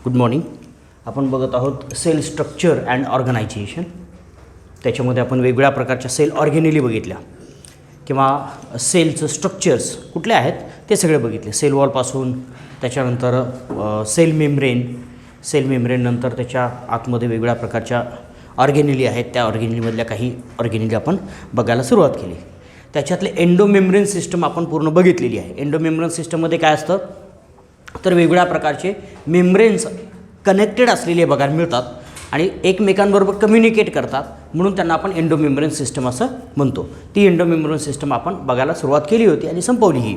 Good morning. आपण बघत आहोत सेल स्ट्रक्चर अँड ऑर्गनायझेशन. त्याच्यामध्ये आपण वेगवेगळ्या प्रकारच्या सेल ऑर्गेनेली बघितल्या किंवा सेलचं स्ट्रक्चर्स कुठले आहेत ते सगळे बघितले. सेल वॉलपासून त्याच्यानंतर सेल मेम्ब्रेन नंतर त्याच्या आतमध्ये वेगवेगळ्या प्रकारच्या ऑर्गेनेली आहेत. त्या ऑर्गेनेलीमधल्या काही ऑर्गेनेली आपण बघायला सुरुवात केली. त्याच्यातले एंडोमेम्ब्रेन सिस्टम आपण पूर्ण बघितलेली आहे. एंडोमेम्ब्रेन सिस्टममध्ये काय असतं तर वेगवेगळ्या प्रकारचे मेम्ब्रेन्स कनेक्टेड असलेले बघायला मिळतात आणि एकमेकांबरोबर कम्युनिकेट करतात, म्हणून त्यांना आपण एंडोमेम्ब्रेन सिस्टम असं म्हणतो. ती एंडोमेम्ब्रेन सिस्टम आपण बघायला सुरुवात केली होती आणि संपवलीही.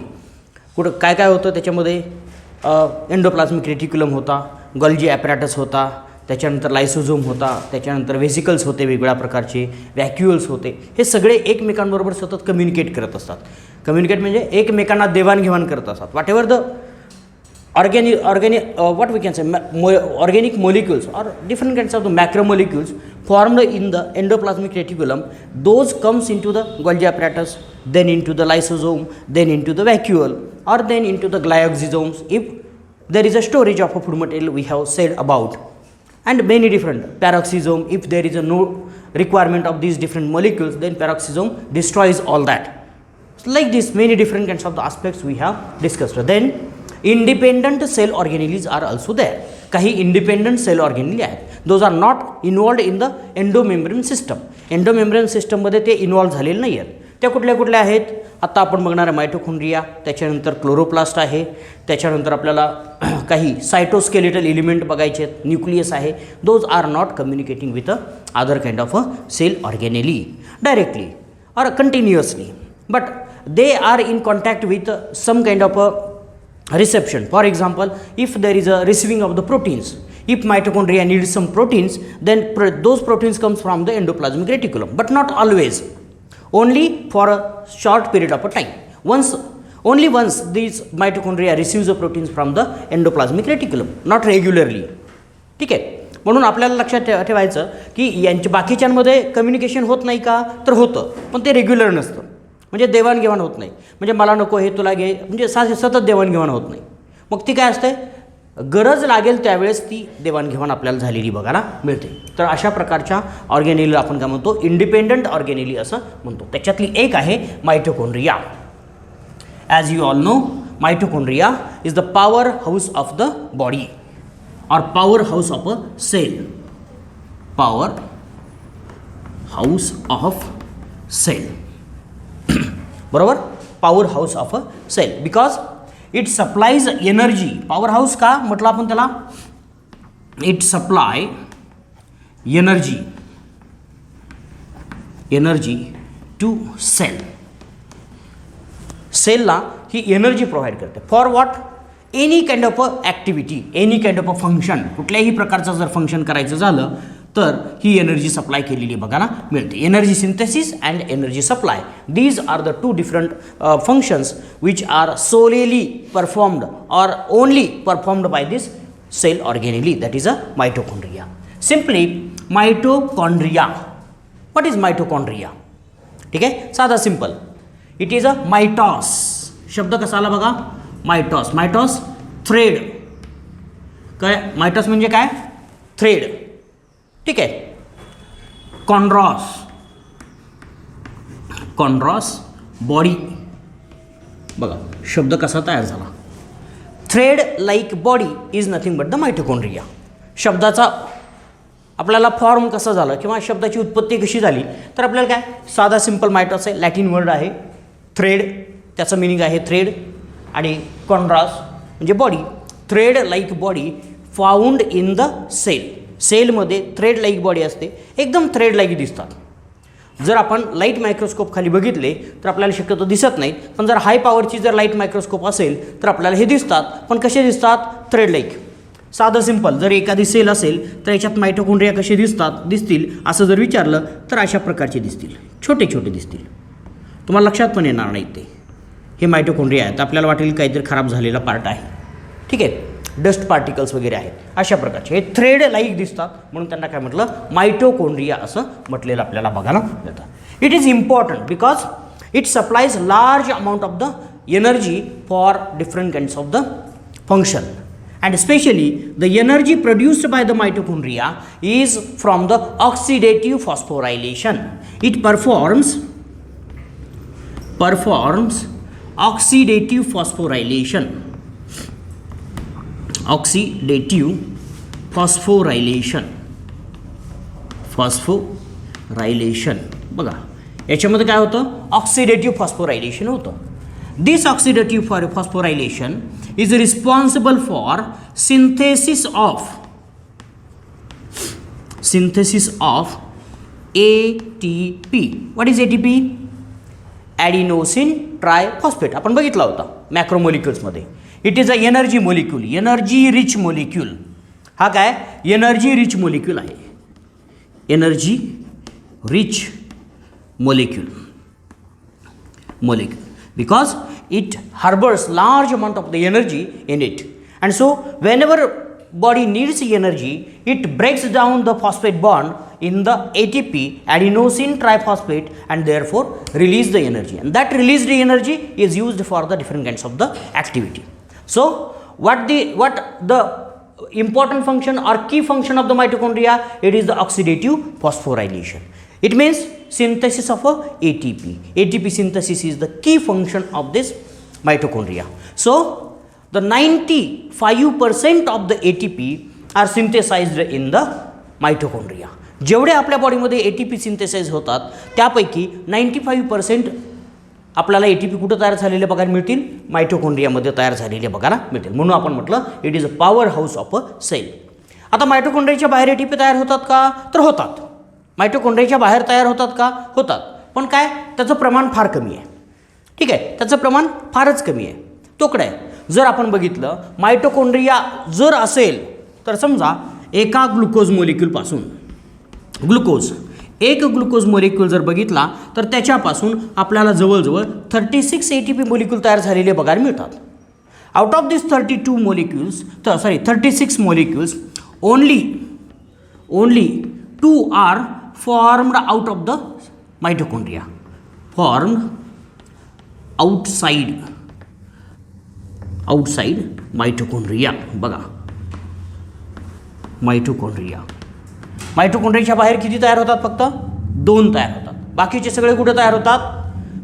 कुठं काय काय होतं त्याच्यामध्ये एंडोप्लाझ्मिक रेटिक्युलम होता, गॉल्जी ॲपॅरेटस होता, त्याच्यानंतर लायसोझोम होता, त्याच्यानंतर व्हेसिकल्स होते, वेगवेगळ्या प्रकारचे व्हॅक्युअल्स होते. हे सगळे एकमेकांबरोबर सतत कम्युनिकेट करत असतात. कम्युनिकेट म्हणजे एकमेकांना देवाणघेवाण करत असतात. What ever the what we can say organic molecules or different kinds of the macromolecules formed in the endoplasmic reticulum, those comes into the Golgi apparatus, then into the lysosome, then into the vacuole, or then into the glyoxysomes if there is a storage of a food material we have said about, and many different peroxisome. If there is a no requirement of these different molecules, then peroxisome destroys all that. So like this many different kinds of the aspects we have discussed. Then independent cell organelles are also there. काही independent cell organelle आहेत. Those are not involved in the endomembrane system. Endomembrane सिस्टममध्ये ते involve झालेले नाही आहेत. त्या कुठल्या कुठल्या आहेत आत्ता आपण बघणार आहे. मायटोकॉन्ड्रिया, त्याच्यानंतर क्लोरोप्लास्ट आहे, त्याच्यानंतर आपल्याला काही सायटोस्केलेटल एलिमेंट बघायचे आहेत, न्यूक्लियस आहे. Those are not communicating with other kind of a cell organelle directly or continuously, but they are in contact with some kind of a reception. For example, if there is a receiving of the proteins, if mitochondria needs some proteins, then those proteins comes from the endoplasmic reticulum, but not always, only for a short period of a time. Only once these mitochondria receives the proteins from the endoplasmic reticulum, not regularly. ठीक आहे. म्हणून आपल्याला लक्षात ठेवायचं की यांच्या बाकीच्यांमध्ये communication होत नाही का, तर होतं, पण ते रेग्युलर नसतं. म्हणजे देवाणघेवाण होत नाही. म्हणजे मला नको हे तुला घे, म्हणजे सतत देवाणघेवाण होत नाही. मग ती काय असते, गरज लागेल त्यावेळेस ती देवाणघेवाण आपल्याला झालेली बघायला मिळते. तर अशा प्रकारच्या ऑर्गेनेली आपण काय म्हणतो, इंडिपेंडंट ऑर्गेनेली असं म्हणतो. त्याच्यातली एक आहे mitochondria. As you all know, mitochondria is the power house of the body or power house of a cell. Power house of cell, बरोबर. Power house of a cell because it supplies energy. Power house का म्हटलं आपण त्याला, it supply energy to cell. सेलला ही energy provide करते. For what, any kind of a activity, any kind of a function. कुठल्याही प्रकारचं जर फंक्शन करायचं झालं तर ही एनर्जी सप्लाय केलेली बघायला मिळते. Energy synthesis and energy supply, these are the two different functions which are solely performed or only performed by this cell organelle, that is a mitochondria. Simply mitochondria. What is mitochondria? ठीक आहे, साधा simple. It is a mitos. शब्द कसा आला बघा, मायटॉस. मायटॉस thread. काय मायटॉस म्हणजे काय, थ्रेड. ठीक आहे. कॉन्ड्रॉस बॉडी. बघा शब्द कसा तयार झाला. Thread like body is nothing but the mitochondria. शब्दाचा आपल्याला फॉर्म कसा झाला किंवा शब्दाची उत्पत्ती कशी झाली, तर आपल्याला काय साधा सिंपल मायटॉस आहे. लॅटिन वर्ड आहे थ्रेड, त्याचं मिनिंग आहे थ्रेड, आणि कॉन्ड्रॉस म्हणजे body. Thread like body found in the cell. सेलमध्ये थ्रेड लाईक बॉडी असते, एकदम थ्रेड लाईक दिसतात. जर आपण लाईट मायक्रोस्कोप खाली बघितले तर आपल्याला शक्यतो दिसत नाहीत, पण जर हाय पॉवरची जर लाईट मायक्रोस्कोप असेल तर आपल्याला हे दिसतात. पण कसे दिसतात, थ्रेड लाईक. साधं सिंपल, जर एखादी सेल असेल तर याच्यात मायटोकॉन्ड्रिया कसे दिसतील असं जर विचारलं तर अशा प्रकारचे दिसतील, छोटे छोटे दिसतील. तुम्हाला लक्षात पण येणार नाही ते हे मायटोकॉन्ड्रिया आहेत. आपल्याला वाटेल काहीतरी खराब झालेला पार्ट आहे. ठीक आहे, डस्ट पार्टिकल्स वगैरे आहेत अशा प्रकारचे. हे थ्रेड लाईक दिसतात म्हणून त्यांना काय म्हटलं, मायटोकॉन्ड्रिया असं म्हटलेलं आपल्याला बघायला मिळतं. It is important because it supplies large amount of the energy for different kinds of the function and especially the energy produced by the mitochondria is from the oxidative phosphorylation. It performs oxidative phosphorylation. Oxidative phosphorylation. बघा याच्यामध्ये काय होतं, oxidative phosphorylation होतं. This oxidative phosphorylation is responsible for synthesis of ATP. What is ATP? Adenosine triphosphate. आपण बघितला होता मॅक्रोमोलिक्युल्समध्ये. It is a energy molecule, energy rich molecule. हा काय एनर्जी रिच मोलिक्यूल आहे, energy rich molecule because it harbors large amount of the energy in it, and so whenever body needs energy it breaks down the phosphate bond in the ATP, adenosine triphosphate, and therefore release the energy, and that released energy is used for the different kinds of the activity. So what the important function or key function of the mitochondria? It is the oxidative phosphorylation. It means synthesis of a ATP. ATP synthesis is the key function of this mitochondria. So the 95% of the ATP are synthesized in the mitochondria. जेवढे आपल्या बॉडीमध्ये ATP synthesise होतात त्यापैकी 95% आपल्याला ATP कुठं तयार झालेले बघायला मिळतील, मायटोकॉन्ड्रियामध्ये तयार झालेले बघायला मिळतील. म्हणून आपण म्हटलं it is a power house of a cell. आता मायटोकॉन्ड्रियाच्या बाहेर ATP तयार होतात का? तर होतात. मायटोकॉन्ड्रियाच्या बाहेर तयार होतात का? होतात. पण काय त्याचं प्रमाण फार कमी आहे. ठीक आहे, त्याचं प्रमाण फारच कमी आहे. तोकडं आहे. जर आपण बघितलं मायटोकॉन्ड्रिया जर असेल तर समजा एका ग्लुकोज मोलिक्यूलपासून एक ग्लुकोज मोलिक्यूल जर बघितला तर त्याच्यापासून आपल्याला जवळजवळ 36 ATP मोलिक्यूल तयार झालेले बघायला मिळतात. Out of this 36 molecules only 2 are formed out of the mitochondria, formed outside mitochondria. बघा मायटोकॉन्ड्रियाच्या बाहेर किती तयार होतात? फक्त 2 तयार होतात. बाकीचे सगळे कुठे तयार होतात?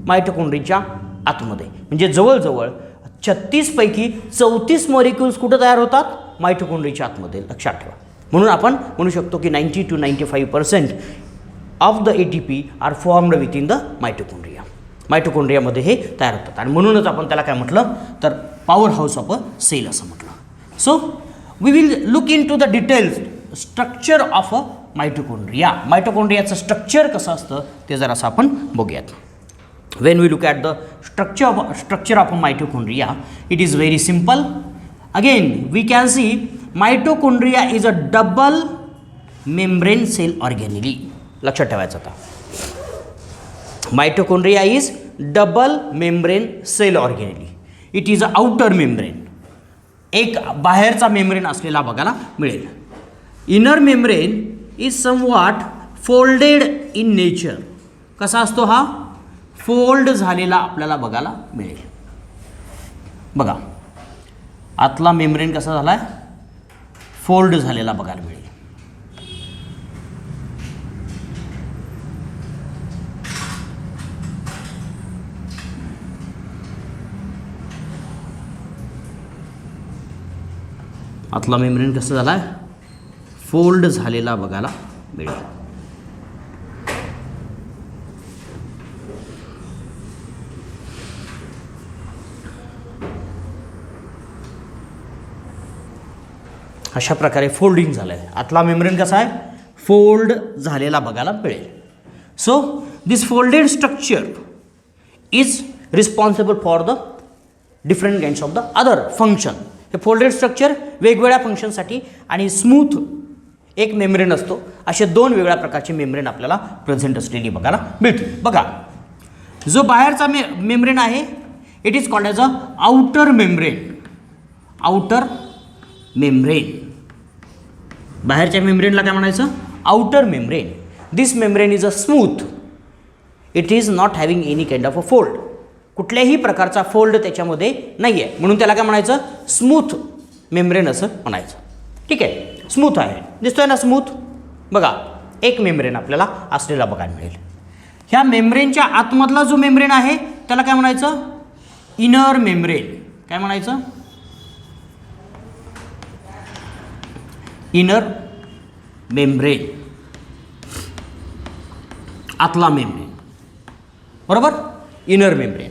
मायटोकॉन्ड्रियाच्या आतमध्ये. म्हणजे जवळजवळ 36 पैकी 34 मॉलिक्युल्स कुठे तयार होतात? मायटोकॉन्ड्रियाच्या आतमध्ये. लक्षात ठेवा. म्हणून आपण म्हणू शकतो की 90 to 95% of the ATP are formed within the mitochondria. मायटोकॉन्ड्रियामध्ये हे तयार होतात आणि म्हणूनच आपण त्याला काय म्हटलं तर power house of a cell असं म्हटलं. So we will look into the details structure of a mitochondria. मायटोकॉन्ड्रियाचं स्ट्रक्चर कसं असतं ते जरासं आपण बघूयात. When we look at the structure of a mitochondria it is very simple. Again we can see mitochondria is a double membrane cell organelle. लक्षात ठेवायचं आता. Mitochondria is double membrane cell organelle. It is a outer membrane. एक बाहेरचा membrane असलेला बघायला मिळेल. Inner membrane is somewhat folded in nature. कसा असतो हा? फोल्ड झालेला आपल्याला बघायला मिळेल. बघा आतला मेम्ब्रेन कसा झाला आहे? फोल्ड झालेला बघायला मिळेल. आतला मेम्ब्रेन कसा झाला आहे? फोल्ड झालेला बघायला मिळेल. अशा प्रकारे फोल्डिंग झालं आहे. आतला मेम्ब्रेन कसा आहे? फोल्ड झालेला बघायला मिळेल. So this folded structure is responsible for the different kinds of the other function. हे फोल्डेड स्ट्रक्चर वेगवेगळ्या फंक्शनसाठी आणि स्मूथ एक मेम्ब्रेन असतो असे 2 वेगळ्या प्रकारचे मेम्ब्रेन आपल्याला प्रेझेंट असलेली बघायला मिळतील. बघा जो बाहेरचा मेम्ब्रेन आहे it is called as a outer membrane. Outer membrane. बाहेरच्या मेम्ब्रेनला काय म्हणायचं? Outer membrane. This membrane is a smooth. It is not having any kind of a fold. कुठल्याही प्रकारचा फोल्ड त्याच्यामध्ये नाही आहे म्हणून त्याला काय म्हणायचं? स्मूथ मेम्ब्रेन असं म्हणायचं. ठीक आहे, स्मूथ आहे, दिसतोय ना स्मूथ. बघा एक मेम्ब्रेन आपल्याला असलेला बघायला मिळेल. ह्या मेम्ब्रेनच्या आतमधला जो मेम्ब्रेन आहे त्याला काय म्हणायचं, इनर मेम्ब्रेन. काय म्हणायचं, इनर मेम्ब्रेन, आतला मेम्ब्रेन. बरोबर, इनर मेम्ब्रेन,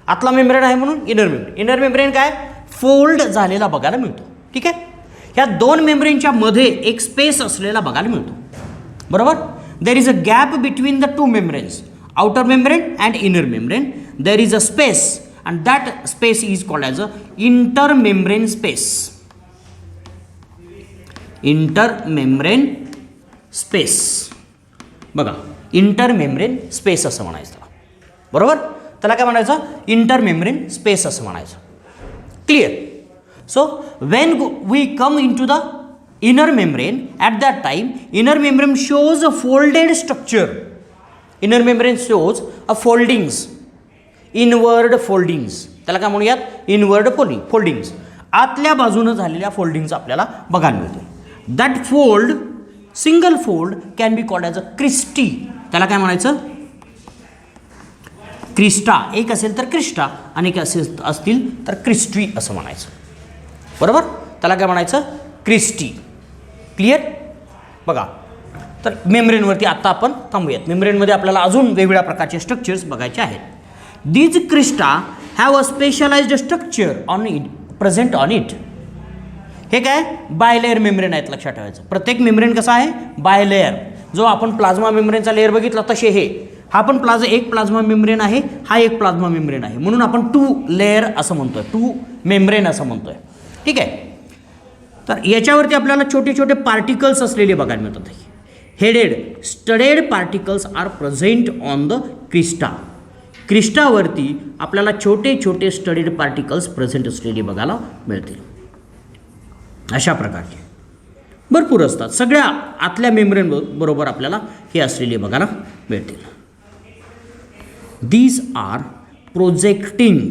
आतला मेम्ब्रेन आहे म्हणून इनर मेम्ब्रेन. इनर मेम्ब्रेन काय, फोल्ड झालेला बघायला मिळतो. ठीक आहे, ह्या दोन मेम्ब्रेनच्या मध्ये एक स्पेस असलेला बघायला मिळतो. बरोबर, देर is a gap between the to membranes, outer membrane and inner membrane. There is a space and that space is called as a intermembrane space. Intermembrane space. बघा इंटर मेम्ब्रेन स्पेस असं म्हणायचं. बरोबर, त्याला काय म्हणायचं, inter membrane space असं म्हणायचं. Clear. So when we come into the inner membrane, at that time inner membrane shows a folded structure. Inner membrane shows a foldings, inward foldings. त्याला काय म्हणूयात, इनवर्ड फोल्डिंग्स. आतल्या बाजूनं झालेल्या foldings आपल्याला बघायला मिळते. That fold, single fold can be called as a cristae. त्याला काय म्हणायचं, क्रिस्टा. एक असेल तर क्रिस्टा, अनेक असतील तर क्रिस्टी असं म्हणायचं. बरोबर, त्याला काय म्हणायचं, क्रिस्टी. क्लिअर. बघा, तर मेम्ब्रेनवरती आत्ता आपण थांबूयात. मेम्ब्रेनमध्ये आपल्याला अजून वेगवेगळ्या प्रकारचे स्ट्रक्चर्स बघायचे आहेत. These cristae have a specialized structure on it, present on it. हे काय, बायलेअर मेम्ब्रेन आहेत, लक्षात ठेवायचं. प्रत्येक मेम्ब्रेन कसा आहे, बायलेअर. जो आपण प्लाझ्मा मेम्ब्रेनचा लेअर बघितला तसे हे, हा पण एक प्लाझ्मा मेम्ब्रेन आहे, हा एक प्लाझ्मा मेम्ब्रेन आहे, म्हणून आपण 2 लेअर असं म्हणतोय, 2 मेम्ब्रेन असं म्हणतोय. ठीक आहे, तर याच्यावरती आपल्याला छोटे छोटे पार्टिकल्स असलेले बघायला मिळतात. Headed studded particles are present on the crista. क्रिस्टावरती आपल्याला छोटे छोटे स्टडेड पार्टिकल्स प्रेझेंट असलेले बघायला मिळतील. अशा प्रकारचे भरपूर असतात. सगळ्या आतल्या मेम्ब्रेन बरोबर आपल्याला हे असलेले बघायला मिळतील. These are projecting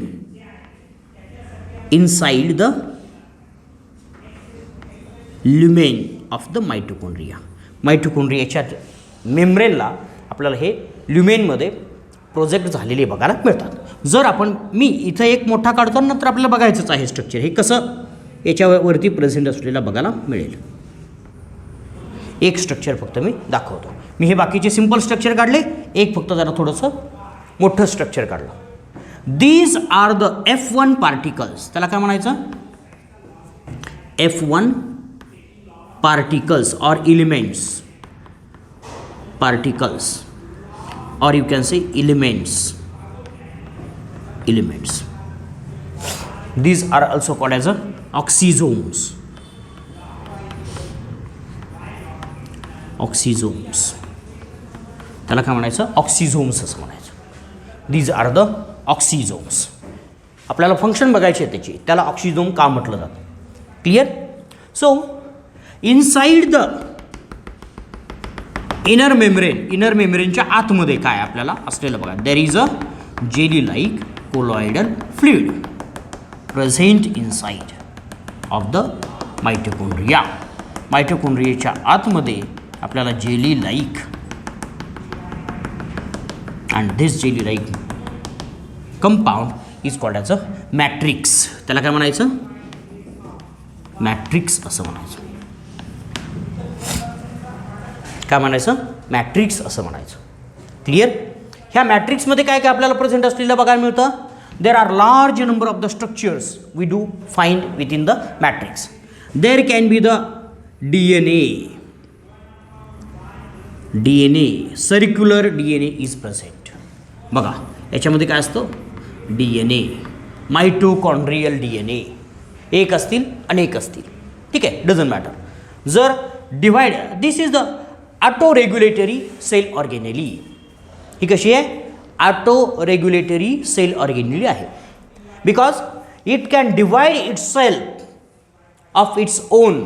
inside the lumen of the mitochondria. मायटोकॉन्ड्रियाच्या मेम्ब्रेनला आपल्याला हे ल्युमेनमध्ये प्रोजेक्ट झालेले बघायला मिळतात. जर आपण, मी इथं एक मोठा काढतो, नंतर आपल्याला बघायचंच आहे स्ट्रक्चर हे कसं याच्यावरती प्रेझेंट असलेला बघायला मिळेल. एक स्ट्रक्चर फक्त मी दाखवतो. मी हे बाकीचे सिंपल स्ट्रक्चर काढले, एक फक्त जरा थोडंसं मोठं स्ट्रक्चर काढलं. These are the F1 particles. त्याला काय म्हणायचं, F1 particles or elements, particles, or you can say elements. These are also called as oxysomes. त्याला काय म्हणायचं, ऑक्सिझोम्स असं म्हणायचं. These are the oxysomes. आपल्याला फंक्शन बघायचे आहे त्याची, त्याला ऑक्सिझोम का म्हटलं जातं. Clear. So inside the inner मेम्ब्रेनच्या आतमध्ये काय आपल्याला असलेलं बघा, there is a jelly like colloidal fluid present inside of the mitochondria. मायटोकॉन्ड्रियाच्या आतमध्ये आपल्याला jelly like, and this jelly like compound is called as a matrix. त्याला काय म्हणायचं, मॅट्रिक्स असं म्हणायचं. काय म्हणायचं, मॅट्रिक्स असं म्हणायचं. क्लिअर. ह्या मॅट्रिक्समध्ये काय काय आपल्याला प्रेझेंट असलेलं बघायला मिळतं. There are large number of the structures we do find within the matrix. There can be the DNA, circular DNA is present. बघा याच्यामध्ये काय असतं, DNA, मायटोकॉन्ड्रियल DNA. एक असतील, अनेक असतील, ठीक आहे, डझंट मॅटर. जर divide, this is the auto regulatory cell organelle. ही कशी आहे, ऑटो रेग्युलेटरी सेल ऑर्गेनेली आहे. Because it can divide itself of its own.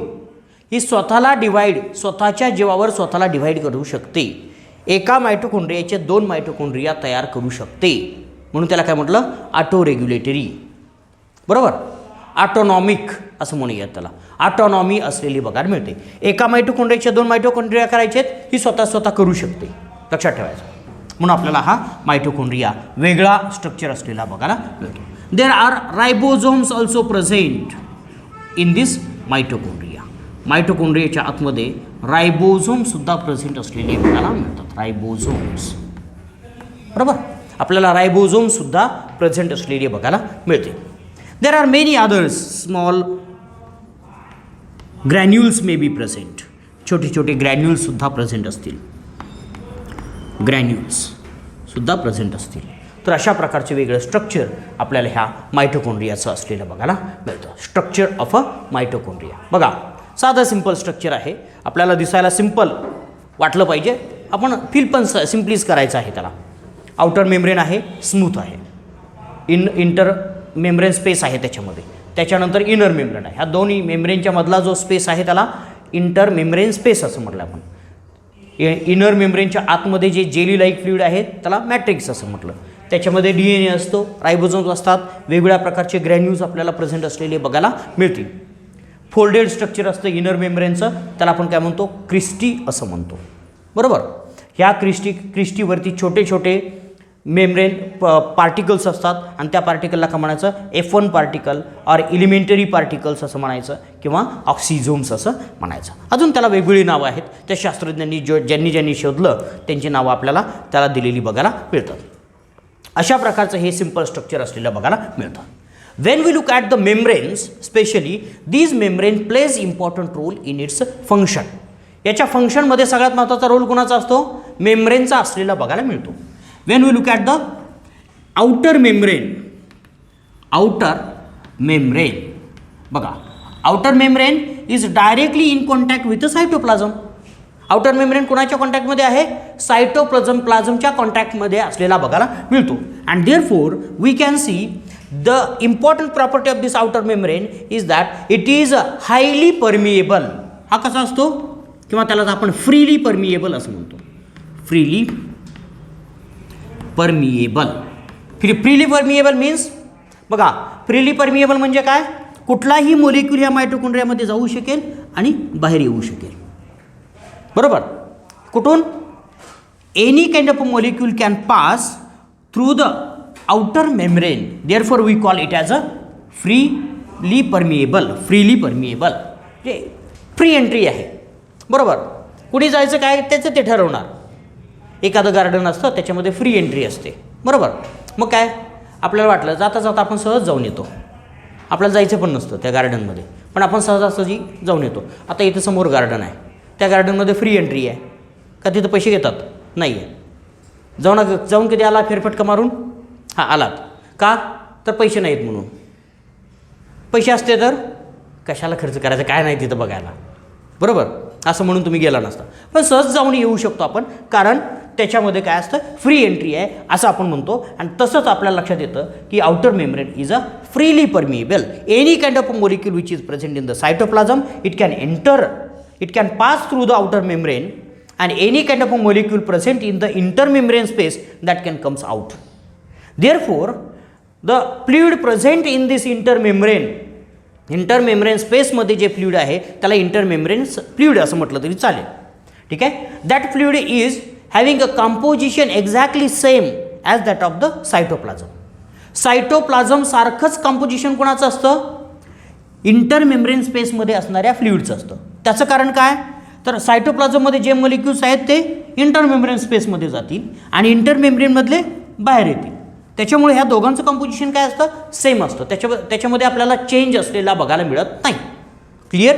ही स्वतःला डिवाइड, स्वतःच्या जीवावर स्वतःला डिवाइड करू शकते. एका मायटोकॉन्ड्रियाचे 2 मायटोकॉन्ड्रिया तयार करू शकते, म्हणून त्याला काय म्हटलं, ऑटो रेग्युलेटरी. बरोबर, ऑटोनॉमिक असं म्हणूयात त्याला. ऑटोनॉमी असलेली बघायला मिळते. एका मायटोकॉन्ड्रियाच्या 2 मायटोकॉन्ड्रिया करायचे आहेत ही स्वतः करू शकते, लक्षात ठेवायचं. म्हणून आपल्याला हा मायटोकॉन्ड्रिया वेगळा स्ट्रक्चर असलेला बघायला मिळतो. There are ribosomes also present in this mitochondria. मायटोकॉन्ड्रियाच्या आतमध्ये रायबोझोमसुद्धा प्रेझेंट असलेले बघायला मिळतात. रायबोझोम्स, बरोबर, आपल्याला रायबोझोमसुद्धा प्रेझेंट असलेले बघायला मिळते. देर are many others small granules may be present. छोटे छोटे ग्रॅन्युल्ससुद्धा प्रेझेंट असतील, ग्रॅन्युल्ससुद्धा प्रेझेंट असतील. तर अशा प्रकारचे वेगळं स्ट्रक्चर आपल्याला ह्या मायटोकॉन्ड्रियाचं असलेलं बघायला मिळतं. स्ट्रक्चर ऑफ अ मायटोकॉन्ड्रिया बघा, साधं सिंपल स्ट्रक्चर आहे. आपल्याला दिसायला सिंपल वाटलं पाहिजे, आपण फील पण सिम्पलीच करायचं आहे त्याला. आउटर मेम्ब्रेन आहे, स्मूथ आहे, इंटर मेम्ब्रेन स्पेस आहे त्याच्यामध्ये. त्याच्यानंतर इनर मेम्ब्रेन आहे. ह्या दोन्ही मेम्ब्रेनच्या मधला जो स्पेस आहे त्याला इंटर मेम्ब्रेन स्पेस असं म्हटलं आपण. इनर मेम्ब्रेनच्या आतमध्ये जे जेली लाईक फ्लुइड आहे त्याला मॅट्रिक्स असं म्हटलं. त्याच्यामध्ये DNA असतो, रायबोझोम्स असतात, वेगवेगळ्या प्रकारचे ग्रॅन्युल्स आपल्याला प्रेझेंट असलेले बघायला मिळतील. फोल्डेड स्ट्रक्चर असतं इनर मेम्ब्रेनचं, त्याला आपण काय म्हणतो, क्रिस्टी असं म्हणतो, बरोबर. ह्या क्रिस्टीवरती छोटे छोटे मेम्ब्रेन पार्टिकल्स असतात आणि त्या पार्टिकलला का म्हणायचं, F1 पार्टिकल और एलिमेंटरी पार्टिकल्स असं म्हणायचं किंवा ऑक्सिझोम्स असं म्हणायचं. अजून त्याला वेगवेगळी नावं आहेत. त्या शास्त्रज्ञांनी ज्यांनी शोधलं त्यांची नावं आपल्याला त्याला दिलेली बघायला मिळतात. अशा प्रकारचं हे सिंपल स्ट्रक्चर असलेलं बघायला मिळतं. When we look at the membranes specially these membrane plays important role in its function. याच्या फंक्शनमध्ये सगळ्यात महत्त्वाचा रोल कोणाचा असतो, मेम्ब्रेनचा असलेला बघायला मिळतो. When we look at the outer membrane, outer membrane बघा, outer membrane is directly in contact with cytoplasm. Outer membrane कोणाच्या कॉन्टॅक्टमध्ये आहे, प्लाझमच्या कॉन्टॅक्टमध्ये असलेला बघायला मिळतो. And therefore we can see the important property of this outer membrane is that it is highly permeable. हा कसा असतो, किंवा त्याला आपण फ्रीली परमिएबल असं म्हणतो. Freely permeable. Freely permeable means बघा, फ्रीली परमिएबल म्हणजे काय, कुठलाही मोलिक्यूल ह्या मायटोकॉन्ड्रियामध्ये जाऊ शकेल आणि बाहेर येऊ शकेल, बरोबर. कुठून, any kind of a molecule can pass through the outer membrane. Therefore we call it as a freely permeable. Freely permeable म्हणजे फ्री एंट्री आहे, बरोबर. कुठे जायचं काय त्याचं ते ठरवणार. एखादं गार्डन असतं त्याच्यामध्ये फ्री एंट्री असते, बरोबर. मग काय आपल्याला वाटलं जाता जाता आपण सहज जाऊन येतो, आपल्याला जायचं पण नसतं त्या गार्डनमध्ये, पण आपण सहजासहजी जाऊन येतो. आता इथं समोर गार्डन आहे, त्या गार्डनमध्ये फ्री एंट्री आहे का, तिथं पैसे घेतात, नाही आहे. जाऊन कधी आला फेरफटका मारून, हां आलात, का तर पैसे नाहीत म्हणून. पैसे असते तर कशाला खर्च करायचं, काय नाही तिथं बघायला, बरोबर. असं म्हणून तुम्ही गेला नसता, पण सहज जाऊन येऊ शकतो आपण, कारण त्याच्यामध्ये काय असतं, फ्री एंट्री आहे असं आपण म्हणतो. आणि तसंच आपल्याला लक्षात येतं की outer membrane is a freely permeable. Any kind of molecule which is present in the cytoplasm it can enter, it can pass through the outer membrane, and any kind of a molecule present in the intermembrane space that can comes out. Therefore the fluid present in this intermembrane space मध्ये जे fluid आहे त्याला intermembrane fluid असं म्हटलं तरी चालेल, ठीक आहे. That fluid is having a composition exactly same as that of the cytoplasm. Cytoplasm सारखंच कंपोजिशन कोणाचं असतं, इंटरमेम्ब्रेन स्पेसमध्ये असणाऱ्या फ्लुइडचं असतं. त्याचं कारण काय, तर सायटोप्लाझममध्ये जे मॉलिक्युल्स आहेत ते इंटरमेम्ब्रेन स्पेसमध्ये जातील आणि इंटरमेम्ब्रेनमधले बाहेर येतील. त्याच्यामुळे ह्या दोघांचं कंपोजिशन काय असतं, सेम असतं. त्याच्यामध्ये आपल्याला चेंज असलेला बघायला मिळत नाही. क्लिअर.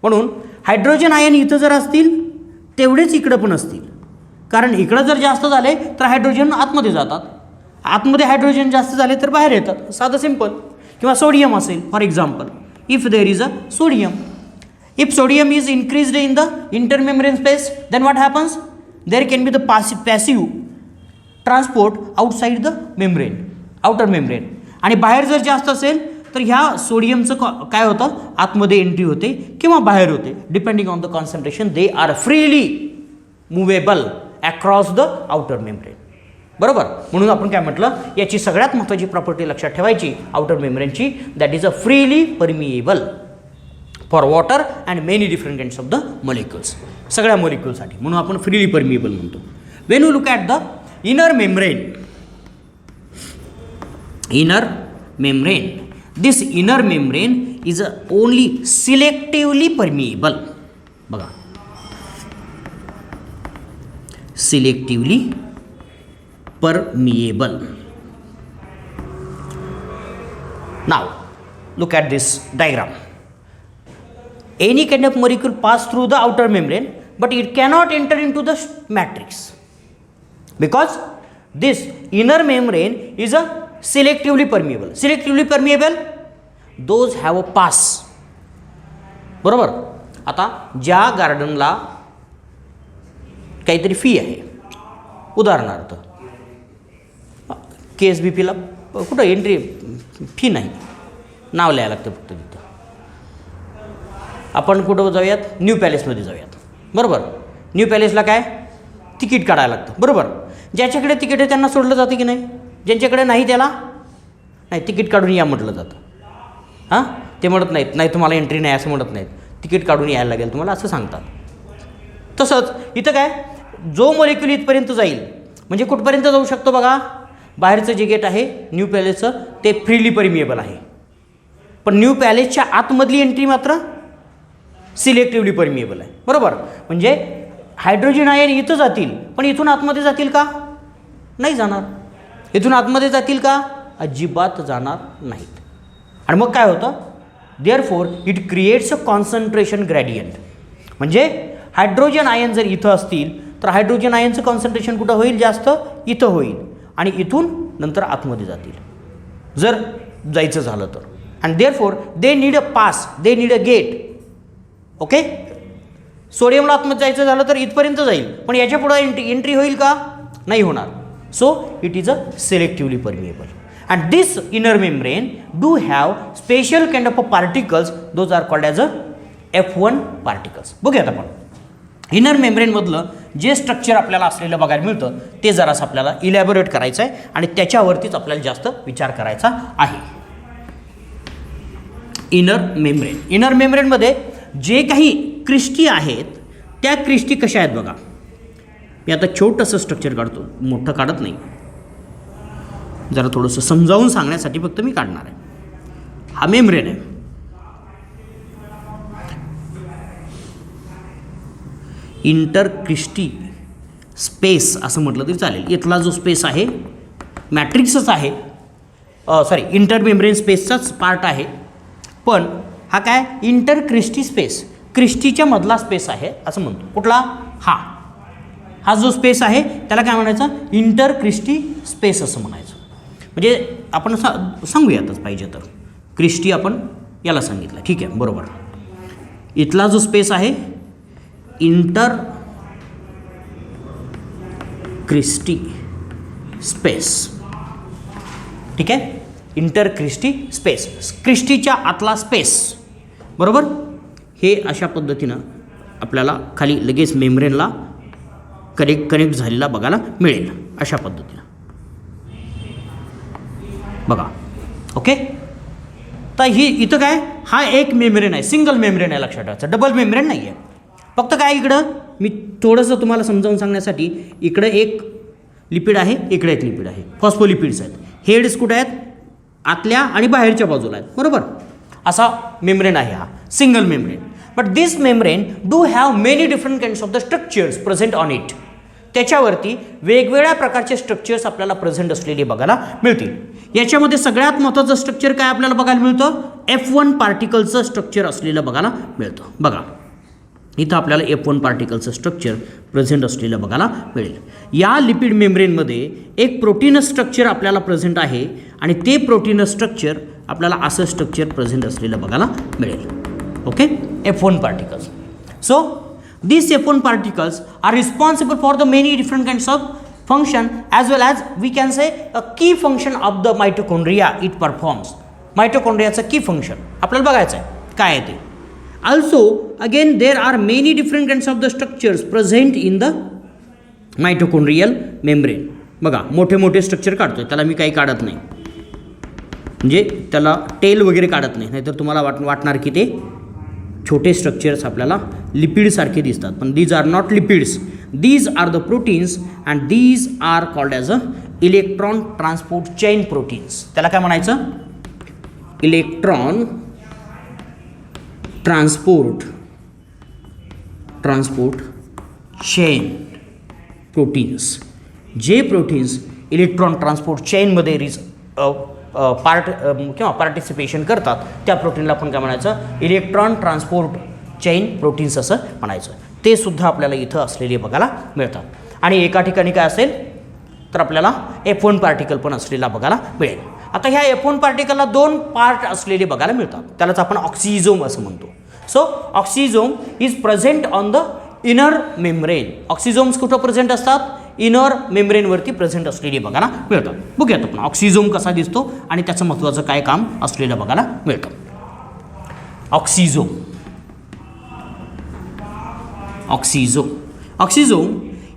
म्हणून हायड्रोजन आयन इथं जर असतील तेवढेच इकडं पण असतील, कारण इकडं जर जास्त झाले तर हायड्रोजन आतमध्ये जातात, आतमध्ये हायड्रोजन जास्त झाले तर बाहेर येतात, साधं सिंपल. किंवा सोडियम असेल for example, if there is a sodium, if sodium is increased in the intermembrane space, then what happens, there can be the passive transport outside the membrane, outer membrane. आणि बाहेर जर जास्त असेल तर ह्या सोडियमचं काय होतं, आतमध्ये एंट्री होते किंवा बाहेर होते, depending on the concentration. They are freely movable across the outer membrane, बरोबर. म्हणून आपण काय म्हटलं, याची सगळ्यात महत्त्वाची प्रॉपर्टी लक्षात ठेवायची आउटर मेम्ब्रेनची, that is a freely permeable. For water and many different kinds of the molecules, सगळ्या मॉलिक्युलसाठी, म्हणून आपण फ्रीली परमिएबल म्हणतो. When you look at the inner membrane, this inner membrane is only selectively permeable. बघा, selectively permeable. Now look at this diagram. Any kind of molecule pass through the outer membrane, but it cannot enter into the matrix because this inner membrane is a selectively permeable. Selectively permeable, those have a pass. बरोबर. आता ज्या गार्डनला काहीतरी fee आहे, उदाहरणार्थ KSBPला कुठं entry fee नाही, नाव लिहायला लागतं फक्त तिथं. आपण कुठं जाऊयात, न्यू पॅलेसमध्ये जाऊयात. बरोबर, न्यू पॅलेसला काय तिकीट काढायला लागतं. बरोबर, ज्याच्याकडे तिकीट आहे त्यांना सोडलं जातं की नाही, ज्यांच्याकडे नाही त्याला नाही, तिकीट काढून या म्हटलं जातं. हां, ते म्हणत नाहीत नाही तुम्हाला एंट्री नाही असं म्हणत नाहीत, तिकीट काढून यायला लागेल तुम्हाला असं सांगतात. तसंच इथं काय, जो मॉलिक्युल इथपर्यंत जाईल म्हणजे कुठपर्यंत जाऊ शकतो बघा, बाहेरचं जे गेट आहे न्यू पॅलेसचं ते फ्रीली परमिएबल आहे, पण न्यू पॅलेसच्या आतमधली एंट्री मात्र सिलेक्टिव्हली परमिएबल आहे. बरोबर, म्हणजे हायड्रोजन आयन इथं जातील पण इथून आतमध्ये जातील का, नाही जाणार. इथून आतमध्ये जातील का, अजिबात जाणार नाहीत. आणि मग काय होतं, therefore it creates a concentration gradient. म्हणजे हायड्रोजन आयन जर इथं असतील तर हायड्रोजन आयनचं कॉन्सन्ट्रेशन कुठं होईल, जास्त इथं होईल, आणि इथून नंतर आतमध्ये जातील जर जायचं झालं तर. And therefore they need a pass, they need a gate. Okay, सोडियमला आतमध्ये जायचं झालं तर इथपर्यंत जाईल, पण याच्या पुढे एंट्री होईल का, नाही होणार. So it is a selectively permeable. And this inner membrane do have special kind of particles, those are called as a F1 particles. बघूयात आपण इनर मेम्ब्रेनमधलं जे स्ट्रक्चर आपल्याला असलेलं बघायला मिळतं ते जरासं आपल्याला इलॅबोरेट करायचं आहे आणि त्याच्यावरतीच आपल्याला जास्त विचार करायचा आहे. इनर मेम्ब्रेनमध्ये जे काही क्रिस्टी आहेत त्या क्रिस्टी कशा आहेत बघा. मी आता छोटंसं स्ट्रक्चर काढतो, मोठं काढत नाही, जरा थोडंसं समजावून सांगण्यासाठी फक्त मी काढणार आहे. हा मेम्ब्रेन आहे, इंटरक्रिस्टी स्पेस असं म्हटलं तरी चालेल. इथला जो स्पेस आहे मॅट्रिक्सच आहे, सॉरी इंटरमेम्ब्रेन स्पेसचाच पार्ट आहे, पण हा काय इंटरक्रिस्टी स्पेस, क्रिस्टीच्या मधला स्पेस आहे असं म्हणतो. कुठला, हा जो स्पेस आहे त्याला काय म्हणायचं, इंटरक्रिस्टी स्पेस असं म्हणायचं. म्हणजे आपण सांगूयातच पाहिजे तर, क्रिस्टी आपण याला सांगितलं, ठीक आहे बरोबर. इथला जो स्पेस आहे इंटर क्रिस्टी स्पेस, ठीक आहे, इंटर क्रिस्टी स्पेस, क्रिस्टीच्या आतला स्पेस. बरोबर, हे अशा पद्धतीनं आपल्याला खाली लगेच मेम्ब्रेनला कनेक्ट झालेला बघायला मिळेल अशा पद्धतीनं. बघा, ओके. तर ही इथं काय, हा एक मेम्ब्रेन आहे, सिंगल मेम्ब्रेन आहे, लक्षात ठेवायचं, डबल मेम्ब्रेन नाही आहे. फक्त काय इकडं मी थोडंसं तुम्हाला समजावून सांगण्यासाठी, इकडं एक लिपिड आहे, इकडे एक लिपिड आहे, फॉस्फोलिपिड्स आहेत. हेड्स कुठे आहेत, आतल्या आणि बाहेरच्या बाजूला आहेत. बरोबर, असा मेम्ब्रेन आहे हा single membrane. But this membrane do have many different kinds of the structures present on it. त्याच्यावरती वेगवेगळ्या प्रकारचे स्ट्रक्चर्स आपल्याला प्रेझेंट असलेले बघायला मिळतील. याच्यामध्ये सगळ्यात महत्त्वाचं स्ट्रक्चर काय आपल्याला बघायला मिळतं, F1 पार्टिकलचं स्ट्रक्चर असलेलं बघायला मिळतं. बघा इथं आपल्याला F1 पार्टिकलचं स्ट्रक्चर प्रेझेंट असलेलं बघायला मिळेल. या लिपिड मेम्ब्रेनमध्ये एक प्रोटीनस स्ट्रक्चर आपल्याला प्रेझेंट आहे आणि ते प्रोटीनस स्ट्रक्चर आपल्याला असं स्ट्रक्चर प्रेझेंट असलेलं बघायला मिळेल. Okay, F1 particles. So these F1 particles are responsible for the many different kinds of function, as well as we can say a key function of the mitochondria it performs. Mitochondriaचं की function आपल्याला बघायचं आहे काय आहे ते. Also again there are many different kinds of the structures present in the mitochondrial membrane. बघा मोठे मोठे स्ट्रक्चर काढतोय, त्याला मी काही काढत नाही, म्हणजे त्याला टेल वगैरे काढत नाही, नाहीतर तुम्हाला वाटणार की ते छोटे स्ट्रक्चर्स आपल्याला लिपिडसारखे दिसतात, पण these are not lipids, these are the proteins and these are called as a electron transport chain proteins. त्याला काय म्हणायचं? Electron transport chain proteins. जे प्रोटीन्स इलेक्ट्रॉन ट्रान्सपोर्ट चेनमध्ये किंवा पार्टिसिपेशन करतात त्या प्रोटीनला आपण काय म्हणायचं? इलेक्ट्रॉन ट्रान्सपोर्ट चेन प्रोटीन्स असं म्हणायचं. ते सुद्धा आपल्याला इथं असलेले बघायला मिळतात. आणि एका ठिकाणी काय असेल तर आपल्याला F1 पार्टिकल पण असलेला बघायला मिळेल. आता ह्या F1 पार्टिकलला 2 पार्ट असलेले बघायला मिळतात, त्यालाच आपण ऑक्सिझोम असं म्हणतो. So oxysome is present on the inner membrane. Oxysomes कुठं प्रेझेंट असतात? इनर मेम्ब्रेनवरती प्रेझेंट असलेली बघायला मिळतात. बघूयात आपण ऑक्सिझोम कसा दिसतो आणि त्याचं महत्त्वाचं काय काम असलेलं बघायला मिळतं. ऑक्सिझोम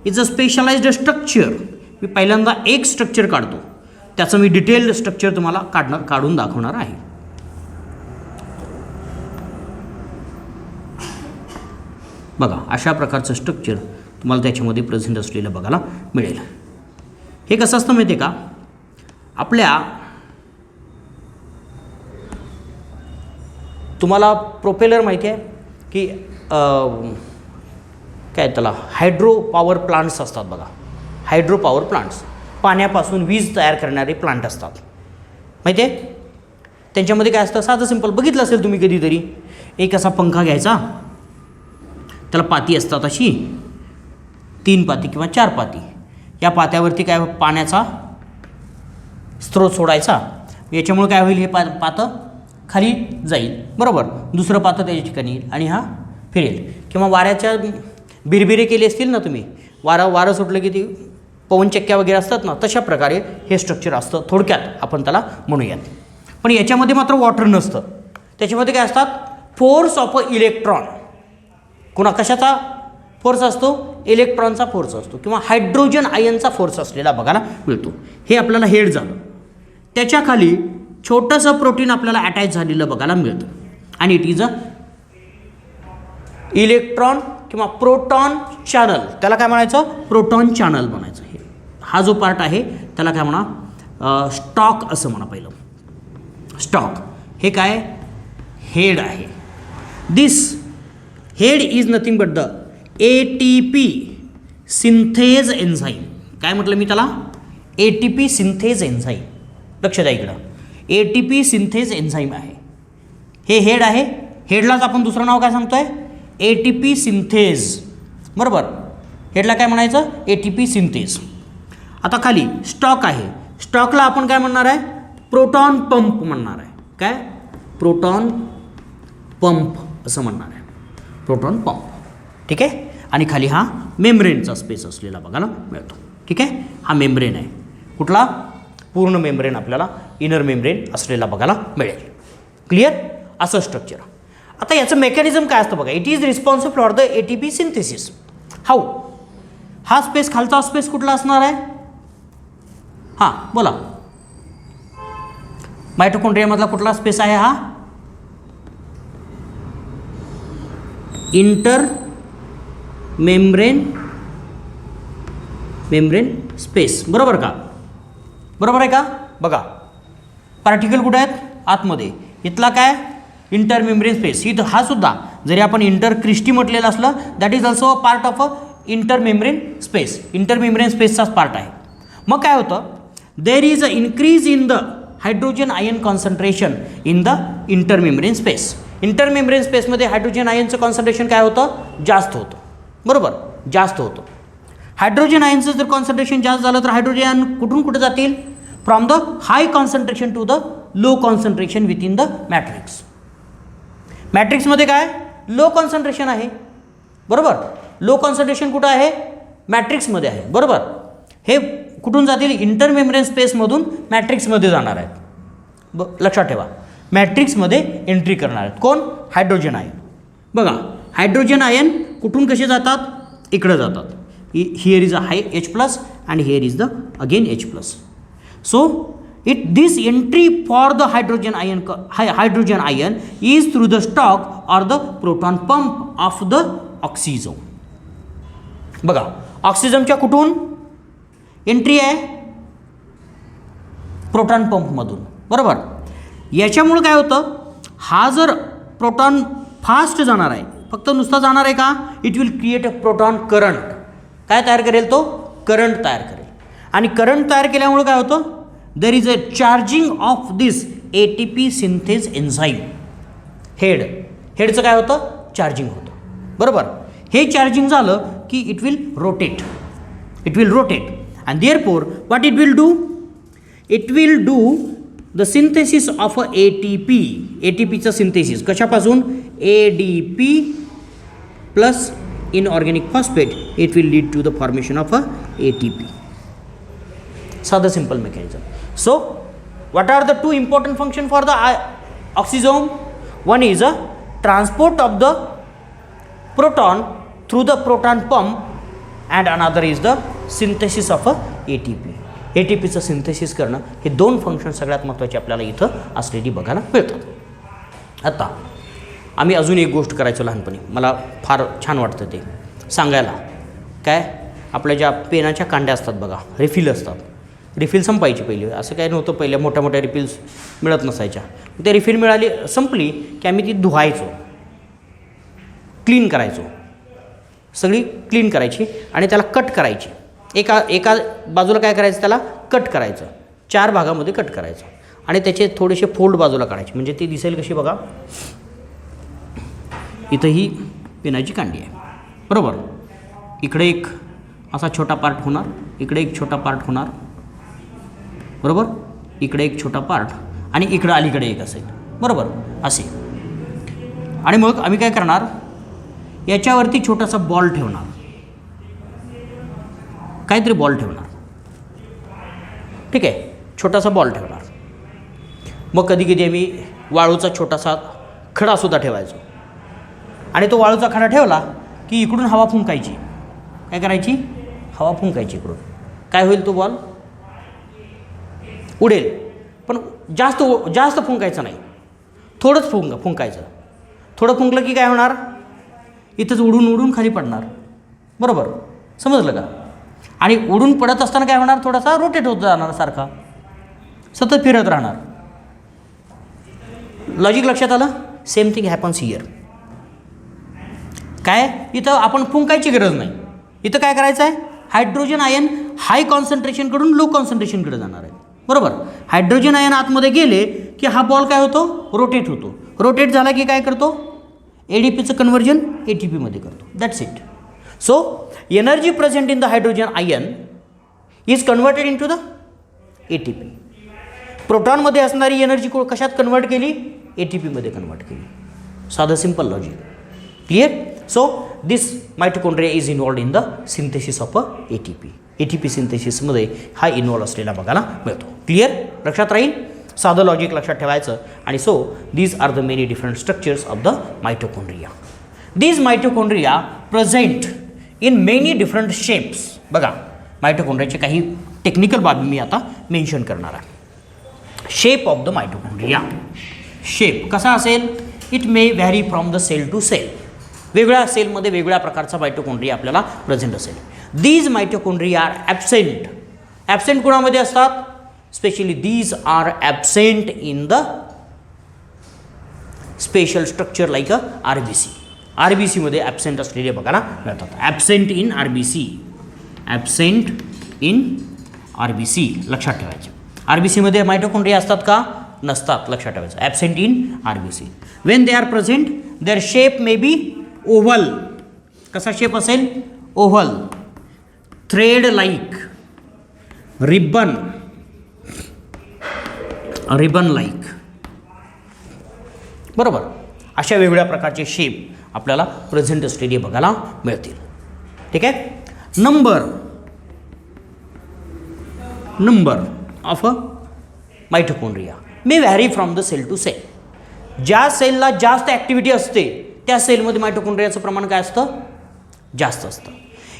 इज अ स्पेशलाइज्ड स्ट्रक्चर. मी पहिल्यांदा एक स्ट्रक्चर काढतो, त्याचं मी डिटेल्ड स्ट्रक्चर तुम्हाला काढून दाखवणार आहे. बघा, अशा प्रकारचं स्ट्रक्चर तुम्हाला त्याच्यामध्ये प्रेझेंट असलेलं बघायला मिळेल. हे कसं असतं माहिती आहे का? आपल्या तुम्हाला प्रोपेलर माहिती आहे की काय त्याला हायड्रो पॉवर प्लांट्स असतात बघा. हायड्रो पॉवर प्लांट्स पाण्यापासून वीज तयार करणारे प्लांट असतात, माहिती आहे? त्यांच्यामध्ये काय असतं? साधं सिंपल बघितलं असेल तुम्ही कधीतरी. एक असा पंखा घ्यायचा, त्याला पाती असतात अशी 3 पाती किंवा 4 पाती. या पात्यावरती काय पाण्याचा स्रोत सोडायचा, याच्यामुळे काय होईल? हे पातं खाली जाईल, बरोबर. दुसरं पातं त्याच्या ठिकाणी येईल आणि हा फिरेल. किंवा वाऱ्याच्या बिरबिरे केले असतील ना तुम्ही, वारं सुटलं की ती पवनचक्क्या वगैरे असतात ना, तशा प्रकारे हे स्ट्रक्चर असतं. थोडक्यात आपण त्याला म्हणूयात. पण याच्यामध्ये मात्र वॉटर नसतं. त्याच्यामध्ये काय असतात? Force of a electron. कशाचा फोर्स असतो? इलेक्ट्रॉनचा फोर्स असतो किंवा हायड्रोजन आयनचा फोर्स असलेला बघायला मिळतो. हे आपल्याला हेड झालं. त्याच्या खाली छोटंसं प्रोटीन आपल्याला अटॅच झालेलं बघायला मिळतं आणि इट इज अ इलेक्ट्रॉन किंवा प्रोटॉन चॅनल. त्याला काय म्हणायचं? प्रोटॉन चॅनल म्हणायचं. हा जो पार्ट आहे त्याला काय म्हणा? स्टॉक असं म्हणा. पहिलं स्टॉक. हे काय? हेड आहे. This head is nothing but the ATP synthase enzyme. काय म्हटलं मी त्याला? ATP synthase enzyme. लक्ष द्या इकडं. ATP सिंथेज एन्झाईम आहे. हे हेड आहे. हेडलाच आपण दुसरं नाव काय सांगतोय? ATP सिंथेज, बरोबर. हेडला काय म्हणायचं? ATP synthase. आता खाली स्टॉक आहे. स्टॉकला आपण काय म्हणणार आहे? प्रोटॉन पंप म्हणणार आहे. काय? प्रोटॉन पंप असं म्हणणार आहे. प्रोटॉन पंप, ठीक आहे. आणि खाली हा मेम्ब्रेनचा स्पेस असलेला बघायला मिळतो, ठीक आहे. हा मेम्ब्रेन आहे. कुठला? पूर्ण मेम्ब्रेन आपल्याला इनर मेम्ब्रेन असलेला बघायला मिळेल. क्लिअर? असं स्ट्रक्चर. आता याचं मेकॅनिझम काय असतं बघा. It is responsible for the ATP synthesis. How? हा स्पेस, खालचा स्पेस कुठला असणार आहे? हां बोला. मायटोकॉन्ड्रियामधला कुठला स्पेस आहे हा? इंटर मेम्ब्रेन स्पेस, बरोबर का? बरोबर आहे का? बघा, पार्टिकल कुठे आहेत? आतमध्ये. इथला काय? Intermembrane space. इथं हा सुद्धा जरी आपण इंटर क्रिस्टी म्हटलेलं असलं, that is also a part of a intermembrane space. Intermembrane स्पेसचाच पार्ट आहे. मग काय होतं? There is a increase in the hydrogen ion concentration in the intermembrane space. Intermembrane स्पेसमध्ये hydrogen आयनचं concentration काय होतं? जास्त होतं, बरोबर. जास्त होतं. हायड्रोजन आयनचं जर कॉन्सन्ट्रेशन जास्त झालं तर हायड्रोजन आयन कुठून कुठे जातील? From the high concentration to the low concentration within the matrix. मॅट्रिक्समध्ये काय? लो कॉन्सन्ट्रेशन आहे, बरोबर. लो कॉन्सन्ट्रेशन कुठं आहे? मॅट्रिक्समध्ये आहे, बरोबर. हे कुठून जातील? इंटर मेम्ब्रेन स्पेसमधून मॅट्रिक्समध्ये जाणार आहेत. लक्षात ठेवा, मॅट्रिक्समध्ये एंट्री करणार आहेत. कोण? Hydrogen ion. बघा, हायड्रोजन आयन कुठून कसे जातात? इकडं जातात. Here is a high H+ and here is the again H+. So this entry for the hydrogen ion is through the stalk or the proton pump of the oxysome. बघा ऑक्सिजमच्या कुठून entry आहे, proton पंपमधून, बरोबर. याच्यामुळे काय होतं, हा जर proton fast जाणार आहे, फक्त नुसता जाणार आहे का, it will create a proton current. काय तयार करेल, तो करंट तयार करेल. आणि करंट तयार केल्यामुळे काय होतं, there is a charging of this ATP synthase enzyme. हेडचं काय होतं, चार्जिंग होतं, बरोबर. हे चार्जिंग झालं की it will rotate, and therefore what it will do, it will do the synthesis of a ATPचं सिंथेसिस कशापासून, ADP plus inorganic phosphate, it will lead to the formation of a ATP. साधं simple mechanism. So what are the two important function for the oxysome? One is a transport of the proton through the proton pump and another is the synthesis of a ATP. ATPचं synthesis करणं, हे दोन function सगळ्यात महत्त्वाचे आपल्याला इथं असलेली बघायला मिळतात. आता आम्ही अजून एक गोष्ट करायचो लहानपणी, मला फार छान वाटतं ते सांगायला. काय, आपल्या ज्या पेनाच्या कांड्या असतात बघा, रिफिल असतात, रिफिल संपायची पहिली. असं काय नव्हतं, पहिल्या मोठ्या मोठ्या रिफिल्स मिळत नसायच्या. ते रिफिल मिळाली संपली की आम्ही ती धुवायचो, क्लीन करायचो, सगळी क्लीन करायची आणि त्याला कट करायची. एका बाजूला काय करायचं, त्याला कट करायचं, 4 भागामध्ये कट करायचं आणि त्याचे थोडेसे फोल्ड बाजूला काढायचे, म्हणजे ती दिसेल कशी बघा. इथं ही पेनाची कांडी आहे, बरोबर. इकडे एक असा छोटा पार्ट होणार, इकडे एक छोटा पार्ट होणार, बरोबर. इकडे एक छोटा पार्ट आणि इकडं अलीकडे एक असेल, बरोबर, असे. आणि मग आम्ही काय करणार, याच्यावरती छोटासा बॉल ठेवणार, काहीतरी बॉल ठेवणार, ठीक आहे, छोटासा बॉल ठेवणार. मग कधी कधी आम्ही वाळूचा छोटासा खडासुद्धा ठेवायचो आणि तो वाळूचा खडा ठेवला की इकडून हवा फुंकायची. काय करायची, हवा फुंकायची इकडून. काय होईल, तो बॉल उडेल, पण जास्त फुंकायचं नाही, थोडंच फुंकायचं. थोडं फुंकलं की काय होणार, इथंच उडून खाली पडणार, बरोबर, समजलं का. आणि उडून पडत असताना काय होणार, थोडासा रोटेट होत जाणार, सारखा सतत फिरत राहणार. लॉजिक लक्षात आलं. Same thing happens here. काय, इथं आपण फुंकायची गरज नाही. इथं काय करायचं आहे, हायड्रोजन आयन हाय कॉन्सन्ट्रेशनकडून लो कॉन्सन्ट्रेशनकडे जाणार आहे, बरोबर. हायड्रोजन आयन आतमध्ये गेले की हा बॉल काय होतो, रोटेट होतो. रोटेट झाला की काय करतो, ADPचं कन्वर्जन ATPमध्ये करतो. That's it. So energy present in the hydrogen ion is converted into the ATP. प्रोटॉनमध्ये असणारी एनर्जी कशात कन्वर्ट केली, ATPमध्ये कन्वर्ट केली. साधं simple logic. Clear. So this mitochondria is involved in the synthesis of a ATP सिंथेसिसमध्ये हा involve असलेला बघायला मिळतो. क्लिअर, लक्षात राहील. साधं लॉजिक लक्षात ठेवायचं. आणि so these are the many different structures of the mitochondria. These mitochondria present in many different shapes. बघा, मायटोकॉन्ड्रियाचे काही टेक्निकल बाबी मी आता मेन्शन करणार आहे. Shape of the mitochondria. Shape कसा असेल, it may vary from the cell to cell. वेगळ्या सेलमध्ये वेगळ्या प्रकारचा मायटोकॉन्ड्रिया आपल्याला प्रेझेंट असेल. These mitochondria are absent. Absent कोणामध्ये असतात, specially these are absent in the special structure like a RBC. RBCमध्ये ॲबसेंट असलेले बघायला मिळतात. Absent in RBC. Absent in RBC लक्षात ठेवायचे. RBCमध्ये मायटोकॉन्ड्रिया असतात का, नसतात, लक्षात ठेवायचं. Absent in RBC. When they are present their shape may be oval. कसा शेप असेल, oval, thread like, ribbon like, बरोबर. अशा वेगवेगळ्या प्रकारचे शेप आपल्याला प्रेझेंट असलेले बघायला मिळतील. ठीक आहे. Number of a mitochondria may vary from the cell to cell. ज्या सेलला जास्त ॲक्टिव्हिटी असते त्या सेलमध्ये मायटोकॉन्ड्रियाचं प्रमाण काय असतं, जास्त असतं.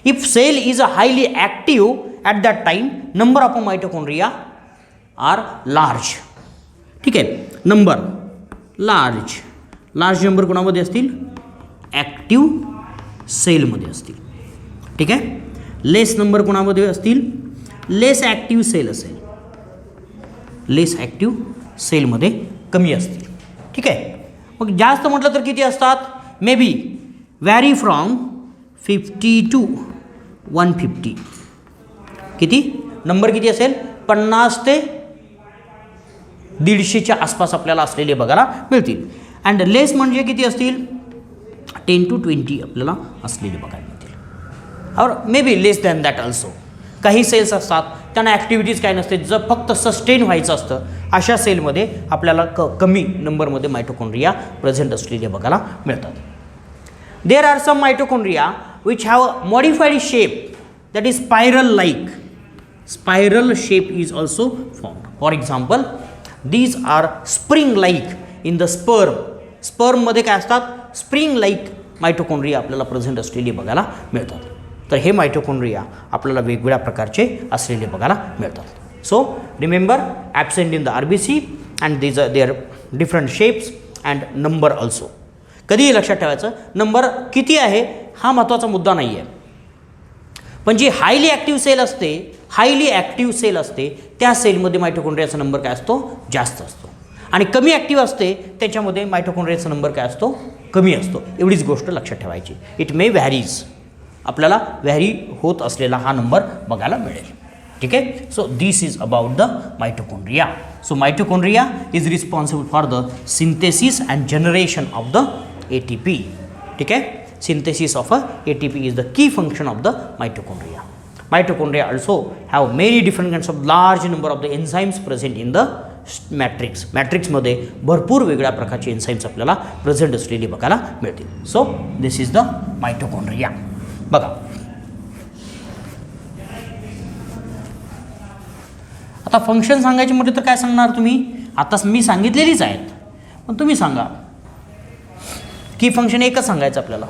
If cell is a highly active at that time, number of a mitochondria are large. ठीक आहे. नंबर लार्ज नंबर कोणामध्ये असतील? ॲक्टिव्ह सेलमध्ये असतील. ठीक आहे. लेस नंबर कोणामध्ये असतील? लेस ॲक्टिव्ह सेल असेल. लेस ॲक्टिव्ह सेलमध्ये कमी असतील. ठीक आहे. मग जास्त म्हटलं तर किती असतात? May be vary from 50 to 150. किती नंबर किती असेल? 50 ते 150च्या आसपास आपल्याला असलेले बघायला मिळतील. अँड लेस म्हणजे किती असतील? 10 to 20 आपल्याला असलेले बघायला मिळतील. और may be less than that also. काही सेल्स असतात त्यांना ॲक्टिव्हिटीज काय नसते, जर फक्त सस्टेन व्हायचं असतं, अशा सेलमध्ये आपल्याला कमी नंबरमध्ये मायटोकॉन्ड्रिया प्रेझेंट असलेले बघायला मिळतात. There are some mitochondria which have modified shape, that is spiral like. Spiral shape is also formed. For example, these are spring like in the sperm. स्पर्ममध्ये काय असतात? स्प्रिंग लाईक मायटोकॉन्ड्रिया आपल्याला present असलेले बघायला मिळतात. तर हे मायटोकॉन्ड्रिया आपल्याला वेगवेगळ्या प्रकारचे असलेले बघायला मिळतात. So remember, absent in the RBC and they are different shapes and number also. कधीही लक्षात ठेवायचं, नंबर किती आहे हा महत्त्वाचा मुद्दा नाही आहे, पण जी हायली ॲक्टिव्ह सेल असते त्या सेलमध्ये मायटोकॉन्ड्रियाचा नंबर काय असतो? जास्त असतो. आणि कमी ॲक्टिव्ह असते त्याच्यामध्ये मायटोकॉन्ड्रियाचा नंबर काय असतो? कमी असतो. एवढीच गोष्ट लक्षात ठेवायची. It may varies. आपल्याला व्हॅरी होत असलेला हा नंबर बघायला मिळेल. ठीक आहे. So this is about the mitochondria. So mitochondria is responsible for the synthesis and generation of the ATP. ठीक आहे. Synthesis of ATP is the key function of the mitochondria. Mitochondria also have many different kinds of large number of the enzymes present in the matrix. मॅट्रिक्समध्ये भरपूर वेगळ्या प्रकारचे enzymes आपल्याला present असलेली बघायला मिळतील. So this is the mitochondria. बघा आता फंक्शन सांगायचे म्हटले तर काय सांगणार तुम्ही? आता मी सांगितलेलीच आहेत, पण तुम्ही सांगा. की फंक्शन एकच सांगायचं आपल्याला.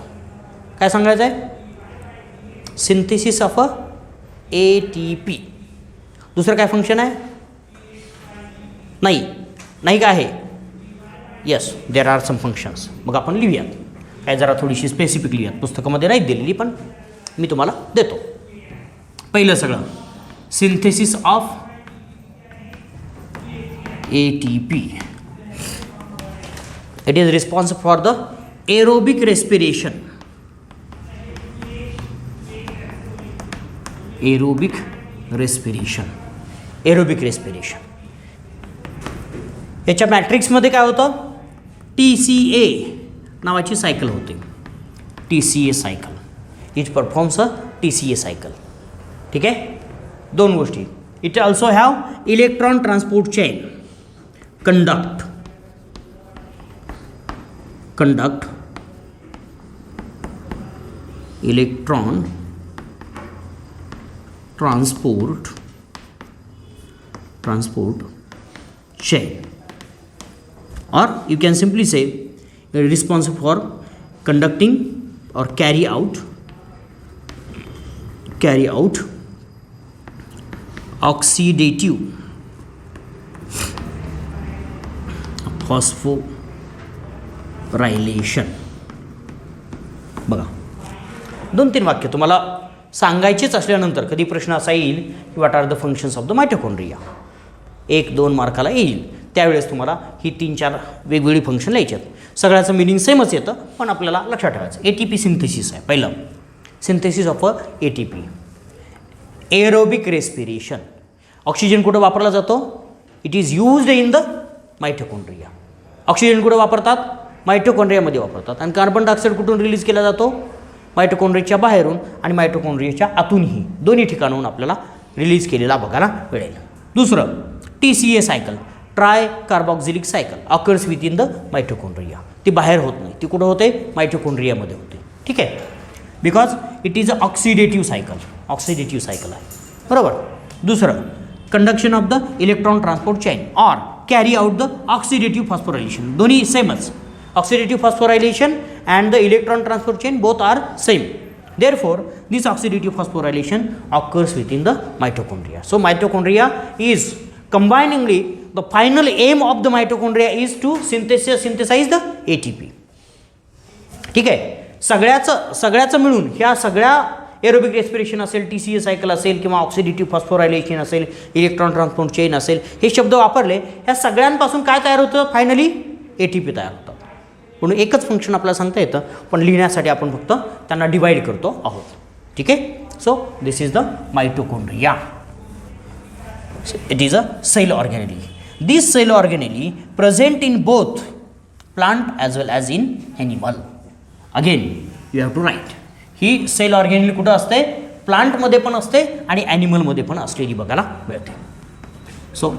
काय सांगायचं आहे? Synthesis of ATP. दुसरं काय फंक्शन आहे? नाही काय आहे? Yes, there are some functions. मग आपण लिहूयात. काय जरा थोडीशी स्पेसिफिक लिहूयात. पुस्तकामध्ये नाही दिलेली पण मी तुम्हाला देतो. पहिलं सगळं synthesis of ATP. It is responsible for the aerobic respiration. Aerobic respiration. याच्या मॅट्रिक्समध्ये काय होतं? TCA नावाची सायकल होते. TCA cycle. It performs a TCA cycle. ठीक आहे. दोन गोष्टी. It also have electron transport chain. Conduct electron transport chain, or you can simply say responsible for conducting or carry out oxidative phosphorylation. बघा 2-3 वाक्य तुम्हाला सांगायचेच असल्यानंतर कधी प्रश्न असा येईल की what are the functions of the mitochondria. 1-2 मार्काला येईल. त्यावेळेस तुम्हाला ही 3-4 वेगवेगळी फंक्शन लिहायची आहेत. सगळ्याचं मिनिंग सेमच येतं, पण आपल्याला लक्षात ठेवायचं. ATP सिंथेसिस आहे पहिलं. Synthesis of ATP. Aerobic respiration. Oxygen कुठं वापरला जातो? It is used in the mitochondria. Oxygen कुठं वापरतात? मायटोकॉन्ड्रियामध्ये वापरतात. आणि कार्बन डायऑक्साईड कुठून रिलीज केला जातो? मायटोकॉन्ड्रियाच्या बाहेरून आणि मायटोकॉन्ड्रियाच्या आतूनही, दोन्ही ठिकाणाहून आपल्याला रिलीज केलेला बघायला मिळेल. दुसरं TCA cycle, try carboxylic cycle, occurs with in the mitochondria. ती बाहेर होत नाही, ती कुठं होते? मायटोकॉन्ड्रियामध्ये होते. ठीक आहे. Because it is a oxidative cycle आहे. बरोबर. दुसरं conduction of the electron transport chain or carry out the oxidative phosphorylation. दोन्ही सेमच. Oxidative phosphorylation and the electron transport chain both are same. Therefore this oxidative phosphorylation occurs within the mitochondria. So mitochondria is Combiningly, the final aim of the mitochondria is to synthesize the ATP. ठीक आहे, सगळ्याचं मिळून ह्या सगळ्या aerobic respiration असेल, TCA cycle असेल किंवा oxidative phosphorylation असेल, इलेक्ट्रॉन ट्रान्सपोर्ट चेन असेल, हे शब्द वापरले, ह्या सगळ्यांपासून काय तयार होतं, फायनली ATP तयार होतं. म्हणून एकच फंक्शन आपल्याला सांगता येतं, पण लिहिण्यासाठी आपण फक्त त्यांना डिवाइड करतो आहोत. ठीक आहे. So this is the mitochondria. It is a cell organelle. This cell organelle present in both plant as well as in animal. Again you have to write. ही सेल ऑर्गेनेली कुठं असते, प्लांटमध्ये पण असते आणि ॲनिमलमध्ये पण असलेली बघायला मिळते. So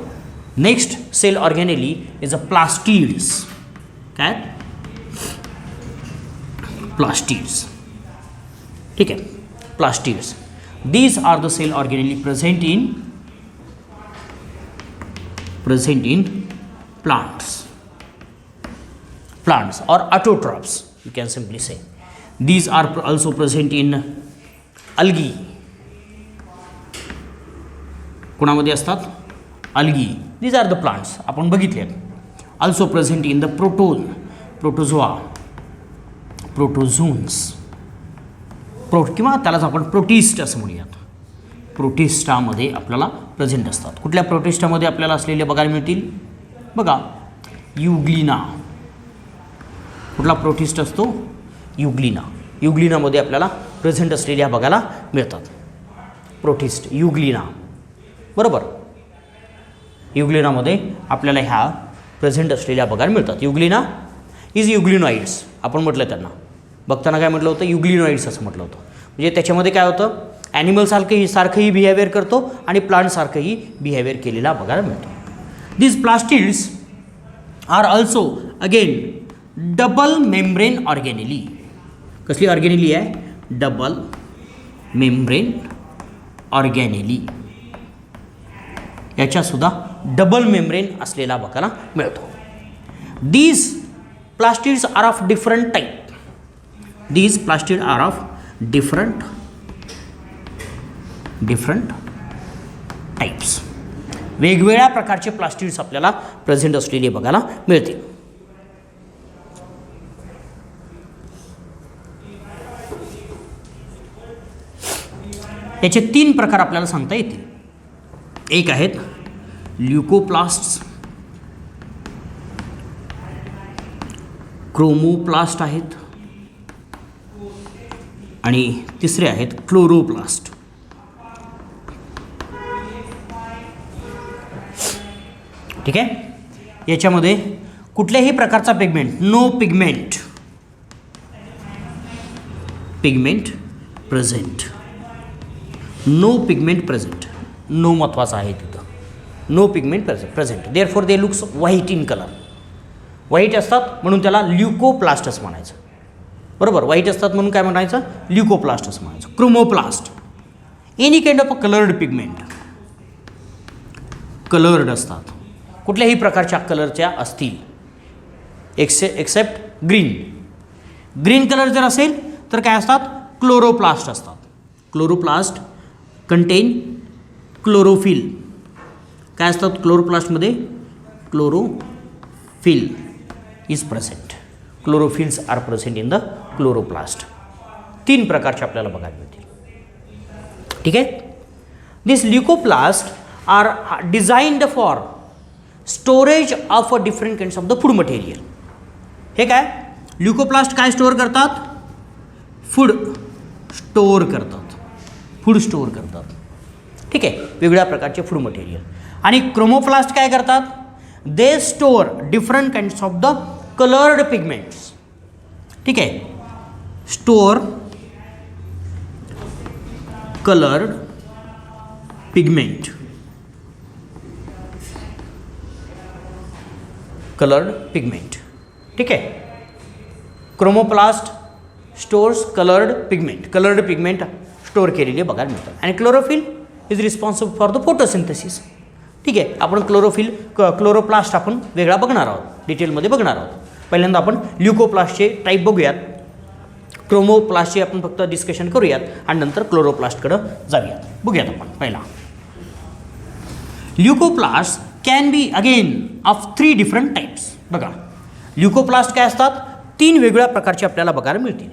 next cell organelle is a plastids. काय, प्लास्टिड्स. ठीक आहे, plastids. These are the cell organelle present in plants or autotrophs, you can simply say. These are also present in algae. कोणामध्ये असतात, algae. These are the plants आपण बघितले. Also present in the protozoa, protozoans, किंवा त्यालाच आपण protist असं म्हणूयात. प्रोटिस्टामध्ये आपल्याला प्रेझेंट असतात. कुठल्या प्रोटिस्टामध्ये आपल्याला असलेले बघायला मिळतील, बघा, युग्लिना. कुठला प्रोटिस्ट असतो, युग्लिना. युग्लिनामध्ये आपल्याला प्रेझेंट असलेल्या बघायला मिळतात. प्रोटिस्ट, युग्लिना, बरोबर. युग्लिनामध्ये आपल्याला ह्या प्रेझेंट असलेल्या बघायला मिळतात. युग्लिना इज युग्लिनॉइड्स आपण म्हटलं त्यांना. बघताना काय म्हटलं होतं, युग्लिनॉइड्स असं म्हटलं होतं. म्हणजे त्याच्यामध्ये काय होतं, ॲनिमलसारखंही बिहेवियर करतो आणि प्लांटसारखंही बिहेवियर केलेला बघायला मिळतो. This plastids are also again double membrane organelle. कसली ऑर्गेनेली आहे, डबल मेम्ब्रेन ऑर्गेनेली. याच्यासुद्धा डबल मेम्ब्रेन असलेला बघायला मिळतो. These plastids are of different type. These plastids are of different types. वेगवेगळ्या प्रकारचे प्लास्टिड्स आपल्याला प्रेझेंट असलेले बघायला मिळतील. याचे 3 प्रकार आपल्याला सांगता येतील. एक आहेत ल्युकोप्लास्ट्स, क्रोमोप्लास्ट आहेत आणि तिसरे आहेत क्लोरोप्लास्ट. ठीक आहे. याच्यामध्ये कुठल्याही प्रकारचा pigment, no pigment present. No pigment present, no महत्त्वाचा आहे तिथं. No pigment present. Therefore they looks white in colour. White असतात म्हणून त्याला ल्युकोप्लास्ट असं म्हणायचं, बरोबर. व्हाईट असतात म्हणून काय म्हणायचं, ल्युकोप्लास्ट असं म्हणायचं. Chromoplast, any kind of a coloured pigment. Coloured असतात, कुठल्याही प्रकारच्या कलरच्या असतील एक्सेप्ट ग्रीन. ग्रीन कलर जर असेल तर काय असतात, क्लोरोप्लास्ट असतात. Chloroplast contain chlorophyll. काय असतात क्लोरोप्लास्टमध्ये, chlorophyll is present. Chlorophylls are present in the chloroplast. 3 प्रकारचे आपल्याला बघायला मिळतील. ठीक आहे. This leucoplast are designed for storage of different kinds of the food material. हे काय, ल्युकोप्लास्ट काय स्टोअर करतात, फूड स्टोअर करतात. ठीक आहे, वेगवेगळ्या प्रकारचे फूड मटेरियल. आणि क्रोमोप्लास्ट काय करतात, they store different kinds of the coloured pigments. ठीक आहे, स्टोअर कलर्ड पिगमेंट. ठीक आहे. Chromoplast stores coloured pigment store केलेले बघायला मिळतात. आणि chlorophyll is responsible for the photosynthesis. ठीक आहे, आपण क्लोरोप्लास्ट आपण वेगळा बघणार आहोत, डिटेलमध्ये बघणार आहोत. पहिल्यांदा आपण ल्युकोप्लास्टचे टाईप बघूयात, क्रोमोप्लास्टचे आपण फक्त डिस्कशन करूयात आणि नंतर क्लोरोप्लास्टकडं जाऊयात. बघूयात आपण पहिला leucoplast can be again of 3 different types. बघा ल्युकोप्लास्ट काय असतात, 3 वेगवेगळ्या प्रकारचे आपल्याला बघायला मिळतील.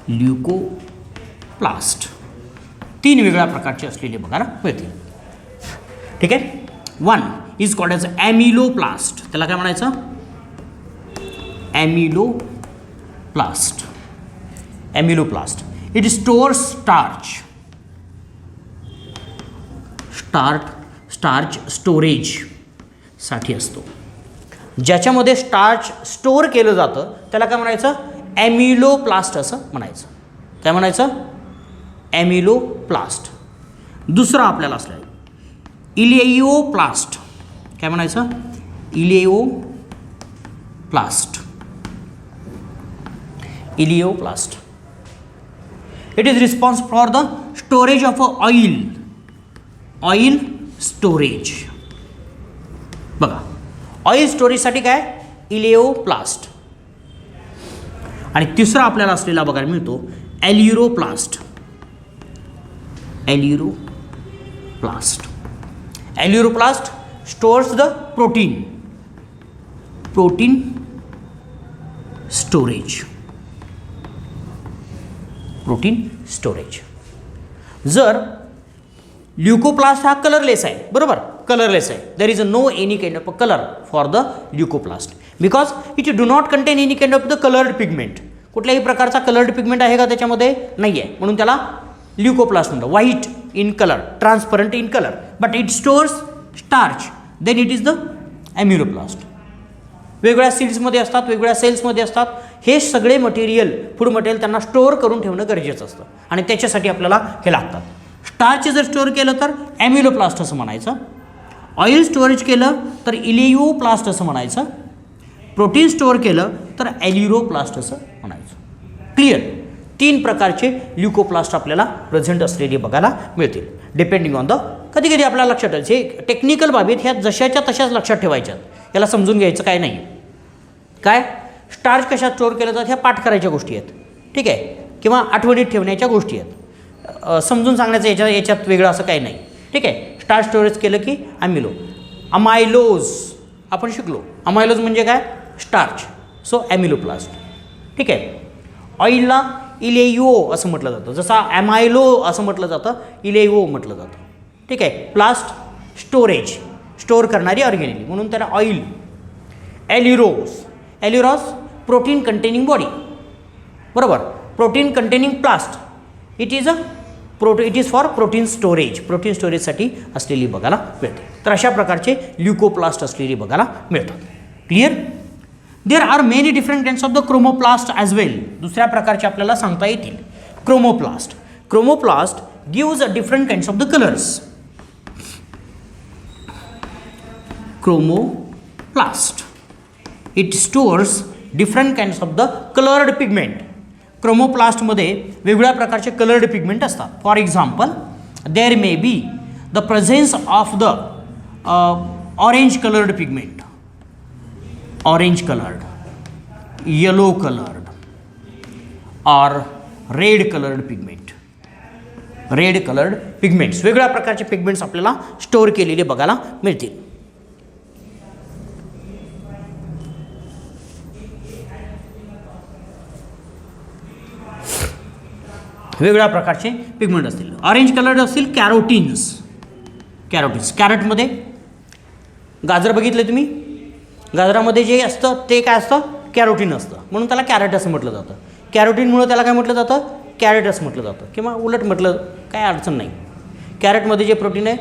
ल्युकोप्लास्ट 3 वेगवेगळ्या प्रकारचे असलेले बघायला मिळतील. ठीक आहे. 1 इज कॉल्ड ॲज ॲमिलोप्लास्ट. त्याला काय म्हणायचं, ॲमिलोप्लास्ट. ॲमिलोप्लास्ट इट स्टोअर्स स्टार्च स्टोरेजसाठी असतो. ज्याच्यामध्ये स्टार्च स्टोअर केलं जातं त्याला काय म्हणायचं, ॲमिलोप्लास्ट असं म्हणायचं. काय म्हणायचं, ॲमिलोप्लास्ट. दुसरं आपल्याला असलं इलेओप्लास्ट. काय म्हणायचं, elaioplast. Elaioplast it is responsible for the storage of oil storage. बघा ऑइल स्टोरेजसाठी काय, इलेओप्लास्ट. आणि तिसरा आपल्याला असलेला बघायला मिळतो aleuroplast. Aleuroplast stores the protein storage. जर ल्युकोप्लास्ट हा कलरलेस आहे, बरोबर, कलरलेस आहे. There is no any kind of a colour for the leucoplast because it do not contain any kind of the coloured pigment. कुठल्याही प्रकारचा coloured pigment आहे का त्याच्यामध्ये, नाही आहे, म्हणून त्याला ल्युकोप्लास्ट म्हणतात. White in colour, transparent in colour, but it stores starch, then it is the amyloplast. वेगवेगळ्या सीड्समध्ये असतात, वेगवेगळ्या सेल्समध्ये असतात. हे सगळे मटेरियल, फूड मटेरियल त्यांना स्टोअर करून ठेवणं गरजेचं असतं आणि त्याच्यासाठी आपल्याला हे लागतात. स्टार्च जर स्टोअर केलं तर ॲम्युलोप्लास्ट असं म्हणायचं. ऑइल स्टोरेज केलं तर इलेओप्लास्ट असं म्हणायचं. प्रोटीन स्टोअर केलं तर ॲल्युरोप्लास्ट असं म्हणायचं. क्लिअर. 3 प्रकारचे ल्युकोप्लास्ट आपल्याला प्रेझेंट असलेले बघायला मिळतील डिपेंडिंग ऑन द. कधी कधी आपल्याला लक्षात ठेवायचं, हे टेक्निकल बाबीत ह्या जशाच्या तशाच लक्षात ठेवायच्यात, याला समजून घ्यायचं काय नाही. काय स्टार्च कशात स्टोअर केलं जातं ह्या पाठ करायच्या गोष्टी आहेत, ठीक आहे, किंवा आठवणीत ठेवण्याच्या गोष्टी आहेत. समजून सांगण्याचं याच्यात वेगळं असं काही नाही, ठीक आहे. स्टार्च स्टोरेज केलं की अमायलोज आपण शिकलो. अमायलोज म्हणजे काय, स्टार्च, सो ॲमिलोप्लास्ट, ठीक आहे. ऑइलला इलेओ असं म्हटलं जातं, जसं ॲमायलो असं म्हटलं जातं, इलेओ म्हटलं जातं, ठीक आहे. प्लास्ट स्टोरेज, स्टोअर करणारी ऑर्गॅनिली, म्हणून त्याला ऑइल. ॲल्युरॉस प्रोटीन कंटेनिंग बॉडी, बरोबर, protein containing प्लास्ट. It is for protein स्टोरेजसाठी असलेली बघायला मिळते. तर अशा प्रकारचे ल्युकोप्लास्ट असलेली बघायला मिळतात. Clear. There are many different kinds of the chromoplast as well. दुसऱ्या प्रकारचे आपल्याला सांगता येतील. Chromoplast gives different kinds of the colours. Chromoplast it stores different kinds of the coloured pigment. क्रोमोप्लास्टमध्ये वेगवेगळ्या प्रकारचे कलर्ड पिगमेंट असतात. For example, there may be the presence of the orange coloured pigment, orange coloured, yellow coloured, और red coloured pigments. वेगवेगळ्या प्रकारचे pigments आपल्याला store केलेले बघायला मिळतील. वेगवेगळ्या प्रकारचे पिगमेंट असतील. ऑरेंज कलर्ड असतील कॅरोटीन्स. कॅरटमध्ये गाजर बघितले तुम्ही, गाजरामध्ये जे असतं ते काय असतं, कॅरोटीन असतं, म्हणून त्याला कॅरेट असं म्हटलं जातं. कॅरोटीनमुळे त्याला काय म्हटलं जातं, कॅरेट असं म्हटलं जातं, किंवा उलट म्हटलं काय अडचण नाही. कॅरेटमध्ये जे प्रोटीन आहे,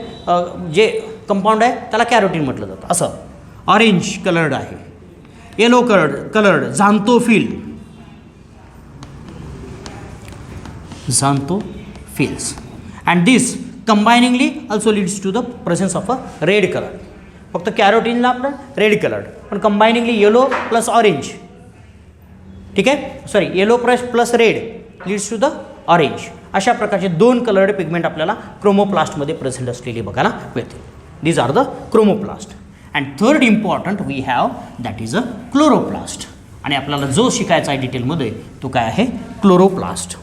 जे कंपाऊंड आहे त्याला कॅरोटीन म्हटलं जातं. असं ऑरेंज कलर्ड आहे. Yellow coloured xanthophyls, and this combiningly also leads to the presence of a red color. फक्त कॅरोटीनला आपण रेड कलर्ड, पण कंबायनिंगली येलो प्लस ऑरेंज, ठीक आहे, sorry yellow plus red leads to the orange. अशा प्रकारचे 2 कलर्ड पिगमेंट आपल्याला क्रोमोप्लास्टमध्ये present असलेली बघायला मिळतील. These are the chromoplast. And third important we have that is a chloroplast. आणि आपल्याला जो शिकायचा आहे डिटेलमध्ये तो काय आहे, chloroplast.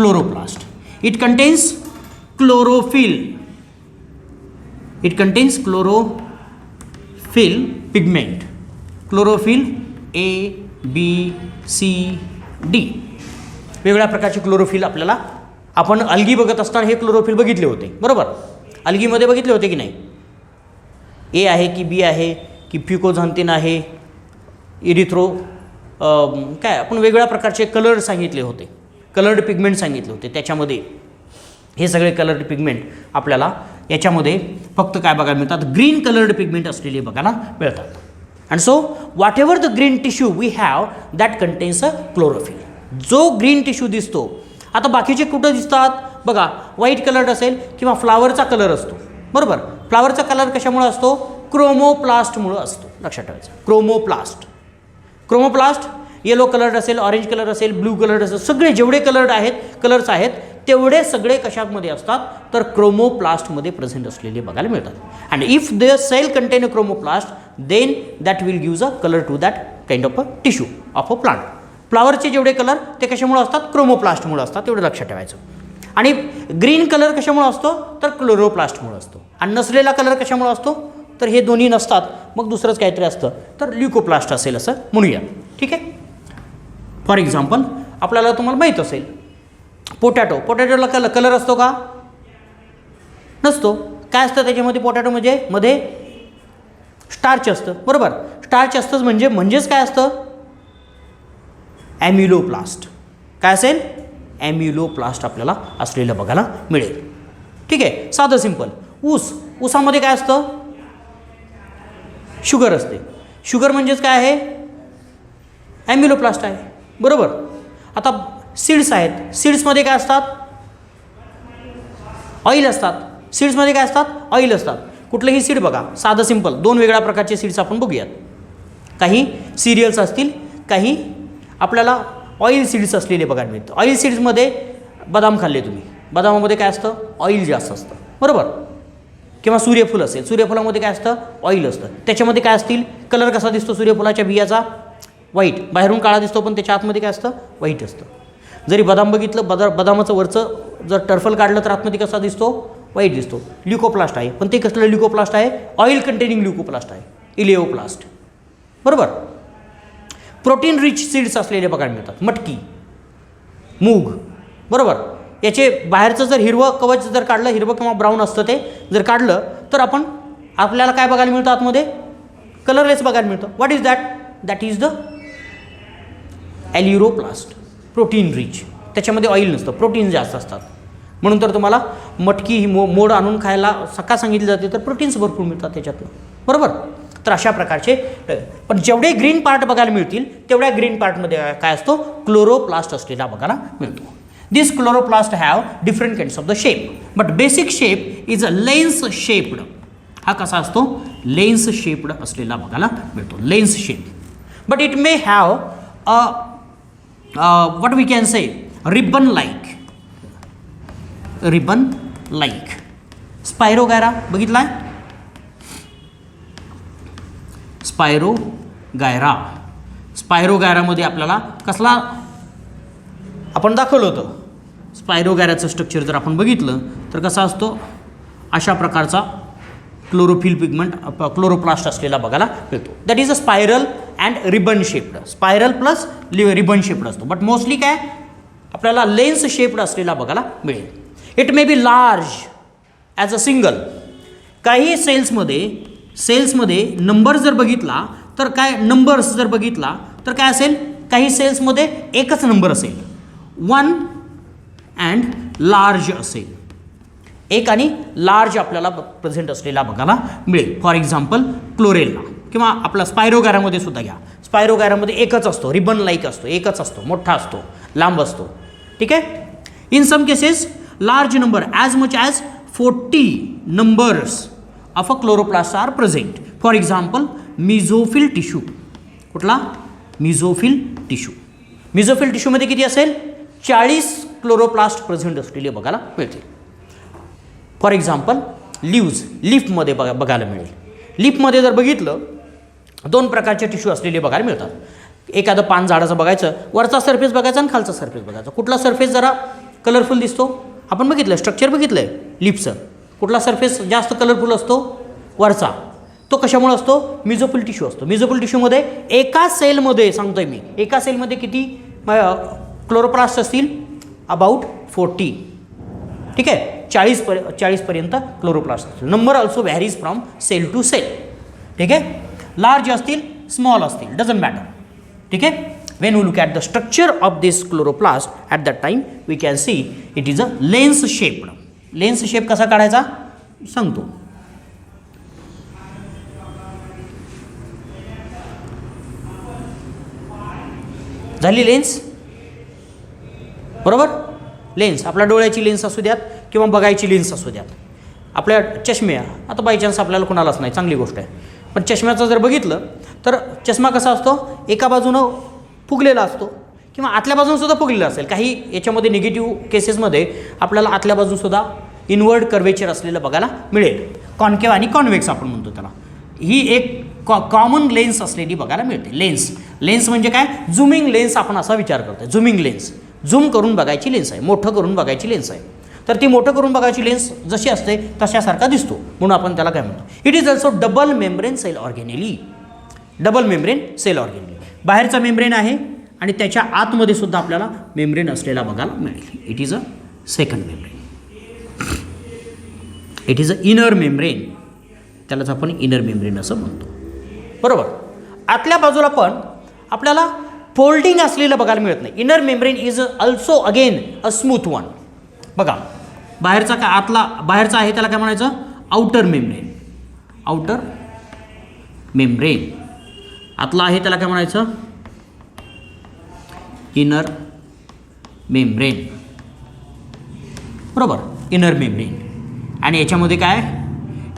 chloroplast. It contains chlorophyll. It contains chlorophyll pigment. Chlorophyll A, B, C, D. वेगळ्या प्रकारचे क्लोरोफिल आपल्याला, आपण अल्गी बघत असताना हे क्लोरोफिल बघितले होते बरोबर. अल्गीमध्ये बघितले होते की नाही. ए आहे की बी आहे की फ्युकोझांथिन आहे, इरिथ्रो काय आपण वेगवेगळ्या प्रकारचे कलर सांगितले होते, कलर्ड पिगमेंट सांगितले होते. त्याच्यामध्ये हे सगळे कलर्ड पिगमेंट आपल्याला याच्यामध्ये फक्त काय बघायला मिळतात, ग्रीन कलर्ड पिगमेंट असलेले बघायला मिळतात. And so whatever the green tissue we have that contains a chlorophyll. जो ग्रीन टिश्यू दिसतो, आता बाकीचे कुठं दिसतात बघा, व्हाईट कलर्ड असेल किंवा फ्लावरचा कलर असतो बरोबर. फ्लावरचा कलर कशामुळे असतो, क्रोमोप्लास्टमुळे असतो, लक्षात ठेवायचं. क्रोमोप्लास्ट, क्रोमोप्लास्ट येलो कलर्ड असेल, ऑरेंज कलर असेल, ब्लू कलर्ड असेल, सगळे जेवढे कलर्ड आहेत, कलर्स आहेत तेवढे सगळे कशामध्ये असतात तर क्रोमोप्लास्टमध्ये प्रेझेंट असलेले बघायला मिळतात. And if the cell contain a chromoplast then that will gives a colour to that kind of a tissue of a plant. फ्लावरचे जेवढे कलर ते कशामुळे असतात, क्रोमोप्लास्टमुळे असतात, तेवढं लक्षात ठेवायचं. आणि ग्रीन कलर कशामुळे असतो तर क्लोरोप्लास्टमुळे असतो. आणि नसलेला कलर कशामुळे असतो तर हे दोन्ही नसतात, मग दुसरंच काहीतरी असतं तर ल्युकोप्लास्ट असेल असं म्हणूया. ठीक आहे. फॉर एक्झाम्पल आपल्याला तुम्हाला माहीत असेल पोटॅटो, पोटॅटोला कलर असतो का, नसतो. काय असतं त्याच्यामध्ये, पोटॅटो म्हणजे मध्ये स्टार्च असतं बरोबर. स्टार्च असतंच म्हणजेच काय असतं, ॲम्युलोप्लास्ट. काय असेल, ॲम्युलोप्लास्ट आपल्याला असलेलं बघायला मिळेल. ठीक आहे, साधं सिंपल. ऊसामध्ये काय असतं, शुगर असते. शुगर म्हणजेच काय आहे, ॲम्युलोप्लास्ट आहे बरोबर. आता सीड्स आहेत, सीड्समध्ये काय असतात, ऑइल असतात. सीड्समध्ये काय असतात, ऑइल असतात. कुठलंही सीड बघा, साधं सिंपल, दोन वेगळ्या प्रकारचे सीड्स आपण बघूयात. काही सिरियल्स असतील, काही आपल्याला ऑइल सीड्स असलेले बघायला मिळतं. ऑइल सीड्समध्ये बदाम खाल्ले तुम्ही, बदामामध्ये काय असतं, ऑइल जास्त असतं बरोबर. किंवा सूर्यफूल असेल, सूर्यफुलामध्ये काय असतं, ऑइल असतं. त्याच्यामध्ये काय असतील, कलर कसा दिसतो सूर्यफुलाच्या बियाचा, व्हाईट. बाहेरून काळा दिसतो पण त्याच्या आतमध्ये काय असतं, व्हाईट असतं. जरी बदाम बघितलं, बदामाचं वरचं जर टर्फल काढलं तर आतमध्ये कसा दिसतो, व्हाईट दिसतो. ल्युकोप्लास्ट आहे, पण ते कसलं ल्युकोप्लास्ट आहे, ऑइल कंटेनिंग ल्युकोप्लास्ट आहे, इलिओप्लास्ट बरोबर. प्रोटीन रिच सीड्स असलेले बघायला मिळतात, मटकी, मूग बरोबर. याचे बाहेरचं जर हिरवं कवच जर काढलं, हिरवं किंवा ब्राऊन असतं ते जर काढलं तर आपल्याला काय बघायला मिळतं, आतमध्ये कलरलेस बघायला मिळतं. What is that, that is the aleuroplast, protein rich. त्याच्यामध्ये ऑइल नसतं, प्रोटीन जास्त असतात. म्हणून तर तुम्हाला मटकी ही मोड आणून खायला सकाळ सांगितली जाते, तर प्रोटीन्स भरपूर मिळतात त्याच्यातनं बरोबर. तर अशा प्रकारचे, पण जेवढे ग्रीन पार्ट बघायला मिळतील तेवढ्या ग्रीन पार्टमध्ये काय असतो, क्लोरोप्लास्ट असलेला बघायला मिळतो. This chloroplast have different kinds of the shape, but basic shape is a lens shaped. हा कसा असतो, लेन्स शेप्ड असलेला बघायला मिळतो, lens shape. But it may have a what we can say ribbon like spirogyra बघितलाय, स्पायरोगैरामध्ये आपल्याला कसला आपण दाखवलं होतं, स्पायरोगैराचं स्ट्रक्चर जर आपण बघितलं तर कसा असतो, अशा प्रकारचा क्लोरोफिल पिगमेंट क्लोरोप्लास्ट असलेला बघायला मिळतो. That is a spiral and ribbon shaped, spiral plus ribbon shaped असतो. बट मोस्टली काय आपल्याला लेन्स शेप्ड असलेला बघायला मिळेल. It may be large as a single. काही सेल्समध्ये नंबर जर बघितला तर काय, नंबर्स जर बघितला तर काय असेल, काही सेल्समध्ये एकच नंबर असेल, 1 अँड लार्ज असेल, एक आणि लार्ज आपल्याला प्रेझेंट असलेला बघायला मिळेल. फॉर एक्झाम्पल क्लोरेला किंवा आपला स्पायरोगैरामध्ये सुद्धा घ्या. स्पायरोगैरामध्ये एकच असतो, रिबन लाईक असतो, एकच असतो, मोठा असतो, लांब असतो. ठीक आहे. In some cases large number as much as 40 numbers of a chloroplast are present. For example mesophyll tissue. कुठला, मिझोफिल टिश्यू. मिझोफिल टिश्यूमध्ये किती असेल, 40 क्लोरोप्लास्ट प्रेझेंट असलेले बघायला मिळतील. फॉर एक्झाम्पल लीफमध्ये बघायला मिळेल. लीफमध्ये जर बघितलं 2 प्रकारचे टिश्यू असलेले बघायला मिळतात. एखादं पान झाडाचं बघायचं, वरचा सरफेस बघायचा आणि खालचा सरफेस बघायचा. कुठला सरफेस जरा कलरफुल दिसतो. आपण बघितलं स्ट्रक्चर बघितलं आहे लिप्सचं. कुठला सरफेस जास्त कलरफुल असतो? वरचा. तो कशामुळे असतो? मिझोफिल टिश्यू असतो. मिझोफिल टिश्यूमध्ये एका सेलमध्ये सांगतोय मी, एका सेलमध्ये किती क्लोरोप्लास्ट असतील? अबाउट 40. ठीक आहे, 40पर्यंत क्लोरोप्लास्ट असतील. Number also varies from cell to cell. ठीक आहे, लार्ज असतील स्मॉल असतील डझंट मॅटर. ठीक आहे. When we look at the structure of this chloroplast at that time we can see it is a lens shape. Lens shape कसा काढायचा सांगतो. झाली लेन्स, बरोबर. लेन्स आपल्या डोळ्याची लेन्स असू द्यात किंवा बघायची लेन्स असू द्यात. आपल्या चष्म्या, आता बाय चान्स आपल्याला कोणालाच नाही, चांगली गोष्ट आहे, पण चष्म्याचं जर बघितलं तर चष्मा कसा असतो? एका बाजूनं फुगलेला असतो किंवा आतल्या बाजूनसुद्धा फुगलेला असेल. काही याच्यामध्ये निगेटिव्ह केसेसमध्ये आपल्याला आतल्या बाजूनसुद्धा इनवर्ड कर्वेचर असलेलं बघायला मिळेल. कॉन्केव्ह आणि कॉन्व्हेक्स आपण म्हणतो त्याला. ही एक कॉमन लेन्स असलेली बघायला मिळते. लेन्स म्हणजे काय? झुमिंग लेन्स आपण असा विचार करतो. झुमिंग लेन्स, झूम करून बघायची लेन्स आहे, मोठं करून बघायची लेन्स आहे. तर ती मोठं करून बघायची लेन्स जशी असते तशासारखा दिसतो, म्हणून आपण त्याला काय म्हणतो? It is also double membrane cell organelle. Double membrane cell organelle. बाहेरचा मेम्ब्रेन आहे आणि त्याच्या आतमध्ये सुद्धा आपल्याला मेम्ब्रेन असलेला बघायला मिळेल. It is a second membrane. It is a inner membrane. त्यालाच आपण इनर मेम्ब्रेन असं म्हणतो, बरोबर. आतल्या बाजूला पण आपल्याला फोल्डिंग असलेलं बघायला मिळत नाही. Inner membrane is also again a smooth one. बघा, बाहेरचा काय आतला बाहेरचा आहे त्याला काय म्हणायचं? Outer membrane. Outer membrane. आतला आहे त्याला काय म्हणायचं? इनर मेम्ब्रेन, बरोबर. Inner membrane. आणि याच्यामध्ये काय?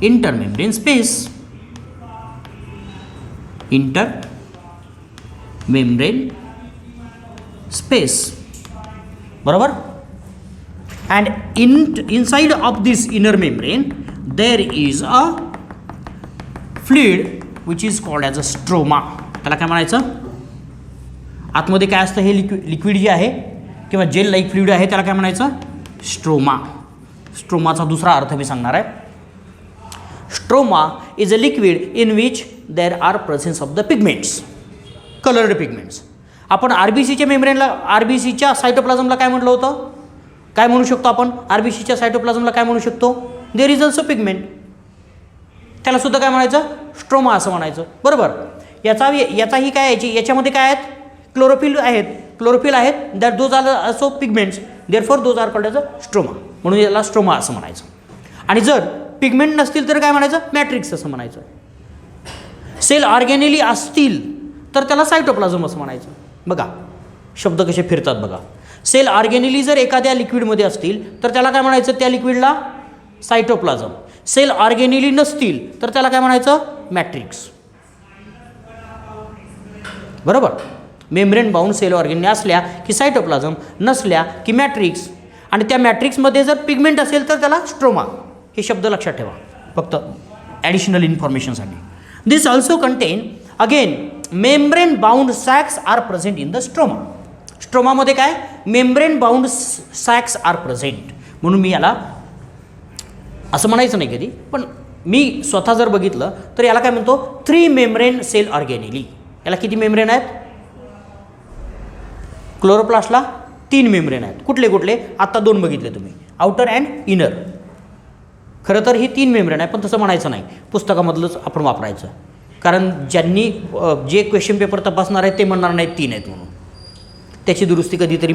Intermembrane space. Intermembrane space, बरोबर. and inside of this inner membrane there is a fluid which is called as a stroma. त्याला काय म्हणायचं? आतमध्ये काय असतं? हे लिक्विड जे आहे किंवा जेल लाईक फ्लुइड आहे त्याला काय म्हणायचं? स्ट्रोमा. स्ट्रोमाचा दुसरा अर्थ मी सांगणार आहे. Stroma is a liquid in which there are presence of the pigments, coloured pigments. आपण आरबीसीच्या मेम्ब्रेनला, आरबीसीच्या सायटोप्लाझमला काय म्हटलं होतं? काय म्हणू शकतो आपण? आरबीसीच्या सायटोप्लाझमला काय म्हणू शकतो? There is also pigment. त्याला सुद्धा काय म्हणायचं? स्ट्रोमा असं म्हणायचं, बरोबर. याचाही काय, याच्यामध्ये काय आहेत? क्लोरोफिल आहेत. क्लोरोफिल आहेत, that those are also pigments, therefore those are called as a stroma. म्हणून याला स्ट्रोमा असं म्हणायचं. आणि जर पिगमेंट नसतील तर काय म्हणायचं? मॅट्रिक्स असं म्हणायचं. सेल ऑर्गेनेली असतील तर त्याला सायटोप्लाझम असं म्हणायचं. बघा शब्द कसे फिरतात बघा. सेल ऑर्गेनेली जर एखाद्या लिक्विडमध्ये असतील तर त्याला काय म्हणायचं? त्या लिक्विडला सायटोप्लाझम. सेल ऑर्गेनेली नसतील तर त्याला काय म्हणायचं? मॅट्रिक्स, बरोबर. मेम्ब्रेन बाउंड सेल ऑर्गेनेली असल्या की सायटोप्लाझम, नसल्या की मॅट्रिक्स. आणि त्या मॅट्रिक्समध्ये जर पिगमेंट असेल तर त्याला स्ट्रोमा. हे शब्द लक्षात ठेवा फक्त ॲडिशनल इन्फॉर्मेशनसाठी. This also contain again membrane bound sacs are present in the stroma. स्ट्रोमामध्ये काय? Membrane bound sacs are present. म्हणून मी याला असं म्हणायचं नाही कधी, पण मी स्वतः जर बघितलं तर याला काय म्हणतो? 3 मेम्ब्रेन सेल ऑर्गेनेली. याला किती मेम्ब्रेन आहेत? क्लोरोप्लास्टला 3 मेम्ब्रेन आहेत. कुठले कुठले? आत्ता 2 बघितले तुम्ही, आउटर अँड इनर. खरं तर ही 3 मेम्ब्रेन आहे, पण तसं म्हणायचं नाही, पुस्तकामधलंच आपण वापरायचं. कारण ज्यांनी जे क्वेश्चन पेपर तपासणार आहेत ते म्हणणार नाहीत 3 आहेत म्हणून. त्याची दुरुस्ती कधीतरी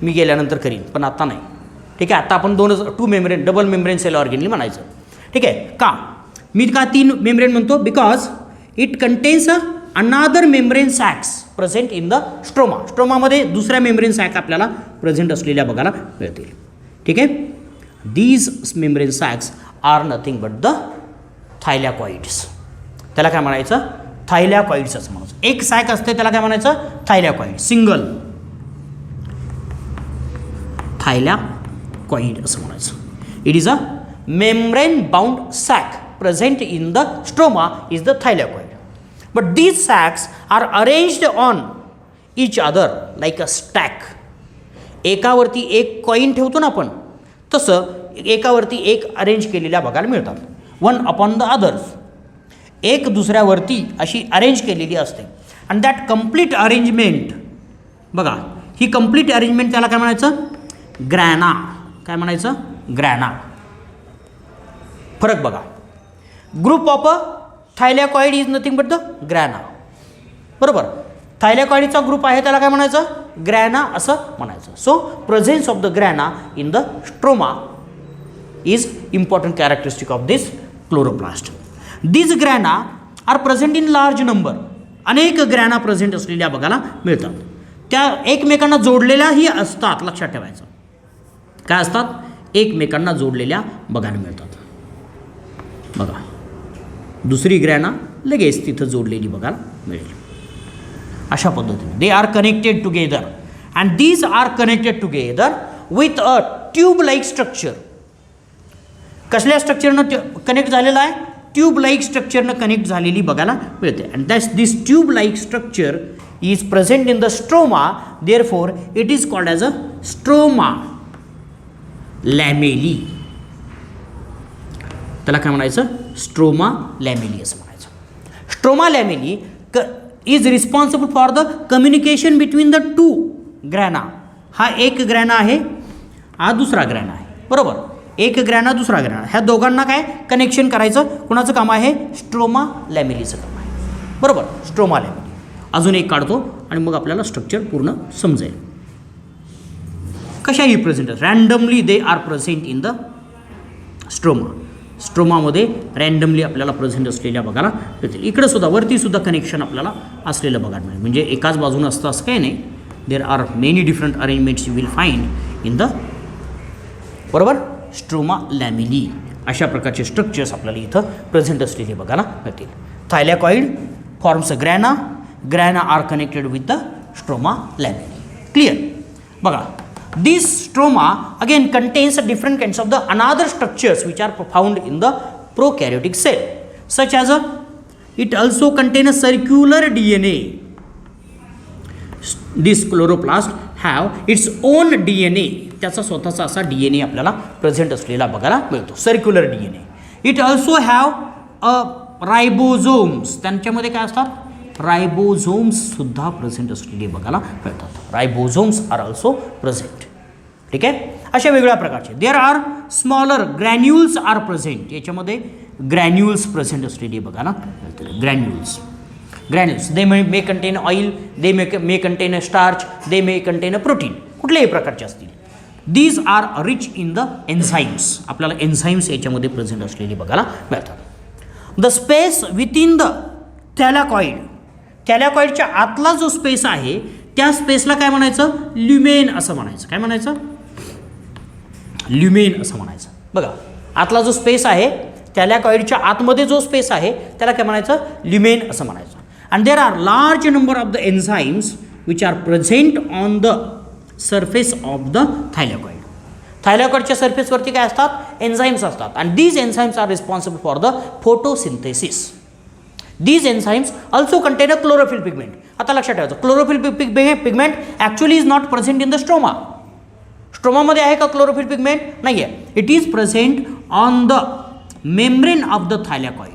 मी गेल्यानंतर करीन, पण आत्ता नाही. ठीक आहे, आता आपण 2 membrane, double membrane cell organelle म्हणायचं. ठीक आहे. का मी का 3 मेम्ब्रेन म्हणतो? Because it contains another membrane sacs present in the stroma. स्ट्रोमामध्ये दुसऱ्या मेम्ब्रेन सॅक आपल्याला प्रेझेंट असलेल्या बघायला मिळतील. ठीक आहे. These membrane sacs are nothing but the thylakoids. त्याला काय म्हणायचं? थायलॅकॉइड्स असं म्हणायचं. एक सॅक असते त्याला काय म्हणायचं? थायलॅकॉइड. सिंगल थायलॅकॉइड असं म्हणायचं. It is a membrane bound sac present in the stroma is the thylakoid. But these sacs are arranged on each other like a stack एकावरती एक कॉईन ठेवतो ना आपण, तसं एकावरती एक अरेंज केलेल्या बघायला मिळतात, वन अपॉन द अदर्स, एक दुसऱ्यावरती अशी अरेंज केलेली असते. अँड दॅट कम्प्लीट अरेंजमेंट, बघा ही कम्प्लीट अरेंजमेंट त्याला काय म्हणायचं, ग्रॅना. काय म्हणायचं, ग्रॅना. फरक बघा, group of a thylakoid is nothing but the grana. बरोबर, थायलॅकॉइडचा ग्रुप आहे त्याला काय म्हणायचं, ग्रॅना असं म्हणायचं. So presence of the grana in the stroma is important characteristic of this chloroplast. This grana are present in large number. अनेक grana present असलेल्या बघायला मिळतात. त्या एकमेकांना जोडलेल्याही असतात, लक्षात ठेवायचं. काय असतात, एकमेकांना जोडलेल्या बघायला मिळतात. बघा दुसरी ग्रॅना लगेच तिथं जोडलेली बघायला मिळेल. अशा पद्धतीने they are connected together and these are connected together with a tube like structure. कसल्या स्ट्रक्चरनं कनेक्ट झालेलं आहे, ट्यूब लाईक स्ट्रक्चरनं कनेक्ट झालेली बघायला मिळते. And that's this tube like structure is present in the stroma, therefore it is called as a stroma lamellae. त्याला काय म्हणायचं, स्ट्रोमा लॅमेली असं म्हणायचं. Stroma lamellae is responsible for the communication between the two grana. हा एक ग्रॅना आहे, हा दुसरा ग्रॅना आहे. बरोबर, एक ग्रॅना दुसरा ग्रॅना, ह्या दोघांना काय कनेक्शन करायचं, कुणाचं काम आहे, स्ट्रोमा लॅमेलीचं काम आहे. बरोबर, स्ट्रोमा लॅमेली. अजून एक काढतो आणि मग आपल्याला स्ट्रक्चर पूर्ण समजेल. कशाही present, randomly they are present in the stroma. स्ट्रोमामध्ये रँडमली आपल्याला प्रेझेंट असलेल्या बघायला मिळतील. इकडं सुद्धा वरती सुद्धा कनेक्शन आपल्याला असलेलं बघायला मिळेल. म्हणजे एकाच बाजूनं असतं असं काही नाही. There are many different arrangements you will find in the, बरोबर, स्ट्रोमा लॅमिली. अशा प्रकारचे स्ट्रक्चर्स आपल्याला इथं प्रेझेंट असलेले बघायला मिळतील. Thylakoid forms a grana, grana are connected with the stroma lamellae. Clear. बघा, this stroma again contains different kinds of the another structures which are found in the prokaryotic cell, such as it also contains a circular DNA. This chloroplast have its own DNA. त्याचा स्वतःचा असा DNA आपल्याला present असलेला बघायला मिळतो, circular DNA. It also have a ribosomes. त्यांच्यामध्ये काय असतात, रायबोझोम्स सुद्धा प्रेझेंट असलेले बघायला मिळतात. Ribosomes are also present. ठीक आहे, अशा वेगळ्या प्रकारचे. There are smaller granules are present. याच्यामध्ये ग्रॅन्युल्स प्रेझेंट असलेली बघायला मिळतील. Granules they may contain oil, they may contain starch, they may contain protein, कुठल्याही प्रकारचे असतील. These are rich in the enzymes. आपल्याला एन्झाईम्स याच्यामध्ये प्रेझेंट असलेली बघायला मिळतात. The space within the thylakoid. थॅलॅकॉइडच्या आतला जो स्पेस आहे त्या स्पेसला काय म्हणायचं, ल्युमेन असं म्हणायचं. काय म्हणायचं, ल्युमेन असं म्हणायचं. बघा, आतला जो स्पेस आहे, थॅलॅकॉइडच्या आतमध्ये जो स्पेस आहे त्याला काय म्हणायचं, ल्युमेन असं म्हणायचं. And there are large number of the enzymes which are present on the surface of the thylakoid. थायलॅकॉइडच्या सरफेसवरती काय असतात, एन्झाईम्स असतात. And these enzymes are responsible for the photosynthesis. These enzymes also contain a chlorophyll pigment. आता लक्षात ठेवायचं, chlorophyll pigment actually is not present in the stroma. स्ट्रोमामध्ये आहे का क्लोरोफिल पिगमेंट, नाही आहे. It is present on the membrane of the thylakoid.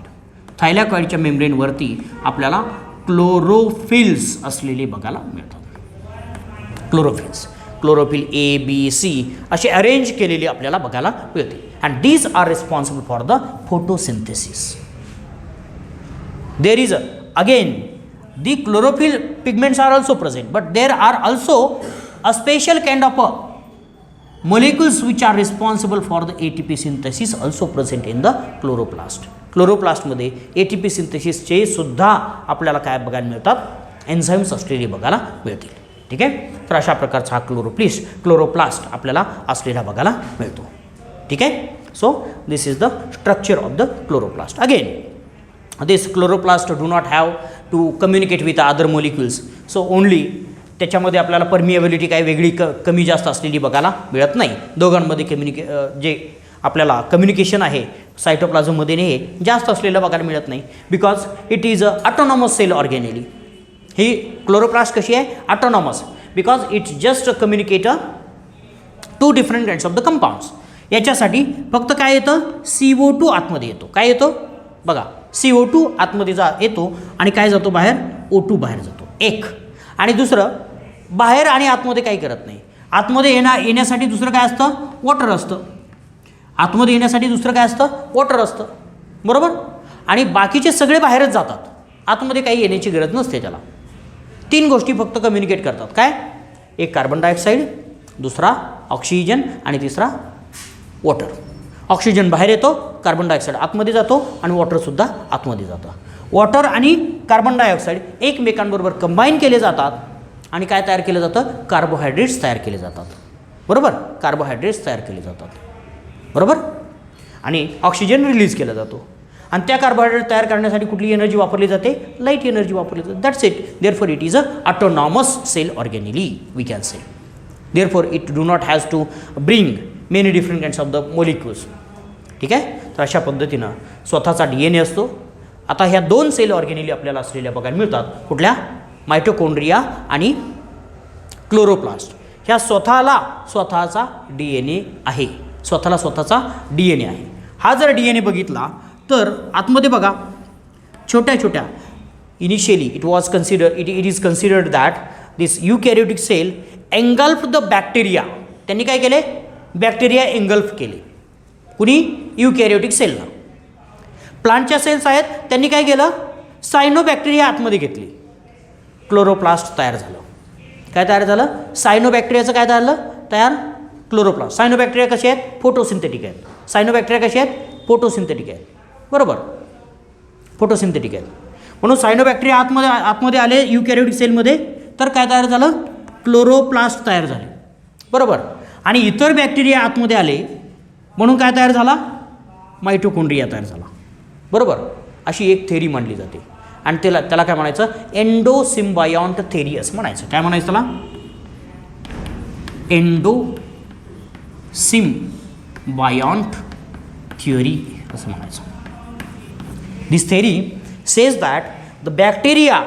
थायलॅकॉइडच्या मेम्ब्रेनवरती आपल्याला क्लोरोफिल्स असलेले बघायला मिळतात. Chlorophylls, chlorophyll a b c असे अरेंज केलेले आपल्याला बघायला मिळते. And these are responsible for the photosynthesis. There is again the chlorophyll pigments are also present, but there are also a special kind of molecules which are responsible for the ATP synthesis also present in the chloroplast. क्लोरोप्लास्टमध्ये ATP सिंथेसिसचे सुद्धा आपल्याला काय बघायला मिळतात, enzymes असलेले बघायला मिळतील. ठीक आहे, तर अशा प्रकारचा हा क्लोरोप्लास्ट आपल्याला असलेला बघायला मिळतो. ठीक आहे, so this is the structure of the chloroplast. Again this chloroplast do not have to communicate with other molecules, so only त्याच्यामध्ये आपल्याला परमिएबिलिटी काही वेगळी कमी जास्त असलेली बघायला मिळत नाही. दोघांमध्ये जे आपल्याला कम्युनिकेशन आहे सायटोप्लाझममध्ये हे जास्त असलेलं बघायला मिळत नाही, because it is a autonomous cell organelle. ही क्लोरोप्लास्ट कशी आहे, autonomous, because it's just communicate to different kinds of the compounds. याच्यासाठी फक्त काय येतं, CO2 आतमध्ये येतो. काय येतो बघा, CO2 आतमध्ये येतो आणि काय जातो बाहेर, O2 बाहेर जातो एक. आणि दुसरं, बाहेर आणि आतमध्ये काही करत नाही. आतमध्ये येण्यासाठी दुसरं काय असतं, वॉटर असतं. आतमध्ये येण्यासाठी दुसरं काय असतं, वॉटर असतं, बरोबर. आणि बाकीचे सगळे बाहेरच जातात, आतमध्ये काही येण्याची गरज नसते त्याला. 3 गोष्टी फक्त कम्युनिकेट करतात. काय, एक कार्बन डायऑक्साईड, दुसरा ऑक्सिजन आणि तिसरा वॉटर. ऑक्सिजन बाहेर येतो, कार्बन डायऑक्साईड आतमध्ये जातो आणि वॉटरसुद्धा आतमध्ये जातं. वॉटर आणि कार्बन डायऑक्साईड एकमेकांबरोबर कंबाईन केले जातात आणि काय तयार केलं जातं, कार्बोहायड्रेट्स तयार केले जातात, बरोबर. कार्बोहायड्रेट्स तयार केले जातात, बरोबर. आणि ऑक्सिजन रिलीज केला जातो. आणि त्या कार्बोहायड्रेट तयार करण्यासाठी कुठली एनर्जी वापरली जाते, लाईट एनर्जी वापरली जाते. That's it. Therefore it is a autonomous cell organelle we can say. Therefore it do not has to bring many different kinds of the molecules. ठीक आहे. तर अशा पद्धतीनं स्वतःचा DNA असतो. आता ह्या 2 सेल ऑर्गॅनिली आपल्याला असलेल्या बघायला मिळतात. कुठल्या, मायटोकॉन्ड्रिया आणि क्लोरोप्लास्ट. ह्या स्वतःचा DNA आहे, स्वतःचा DNA आहे. हा जर DNA बघितला तर आतमध्ये बघा छोट्या छोट्या, initially it is considered that this eukaryotic cell engulf the bacteria. त्यांनी काय केले, बॅक्टेरिया एंगल्फ केले. कुणी, युकॅरियोटिक सेलला. प्लांटच्या सेल्स आहेत, त्यांनी काय केलं, सायनोबॅक्टेरिया आतमध्ये घेतली. क्लोरोप्लास्ट तयार झालं. काय तयार झालं, सायनोबॅक्टेरियाचं काय तयार क्लोरोप्लास्ट. सायनोबॅक्टेरिया कसे आहेत, फोटोसिंथेटिक आहेत. सायनोबॅक्टेरिया कसे आहेत, फोटोसिंथेटिक आहेत, बरोबर, फोटोसिंथेटिक आहेत. म्हणून सायनोबॅक्टेरिया आतमध्ये आले युकॅरियोटिक सेलमध्ये, तर काय तयार झालं, क्लोरोप्लास्ट तयार झाले, बरोबर. आणि इतर बॅक्टेरिया आतमध्ये आले म्हणून काय तयार झाला, मायटोकॉन्ड्रिया तयार झाला, बरोबर. अशी एक थेरी मांडली जाते आणि त्याला काय म्हणायचं, एंडोसिम्बायॉन्ट थेरी असं म्हणायचं. काय म्हणायचं त्याला, एंडोसिम्बायॉन्ट थिअरी असं म्हणायचं. This theory says that the bacteria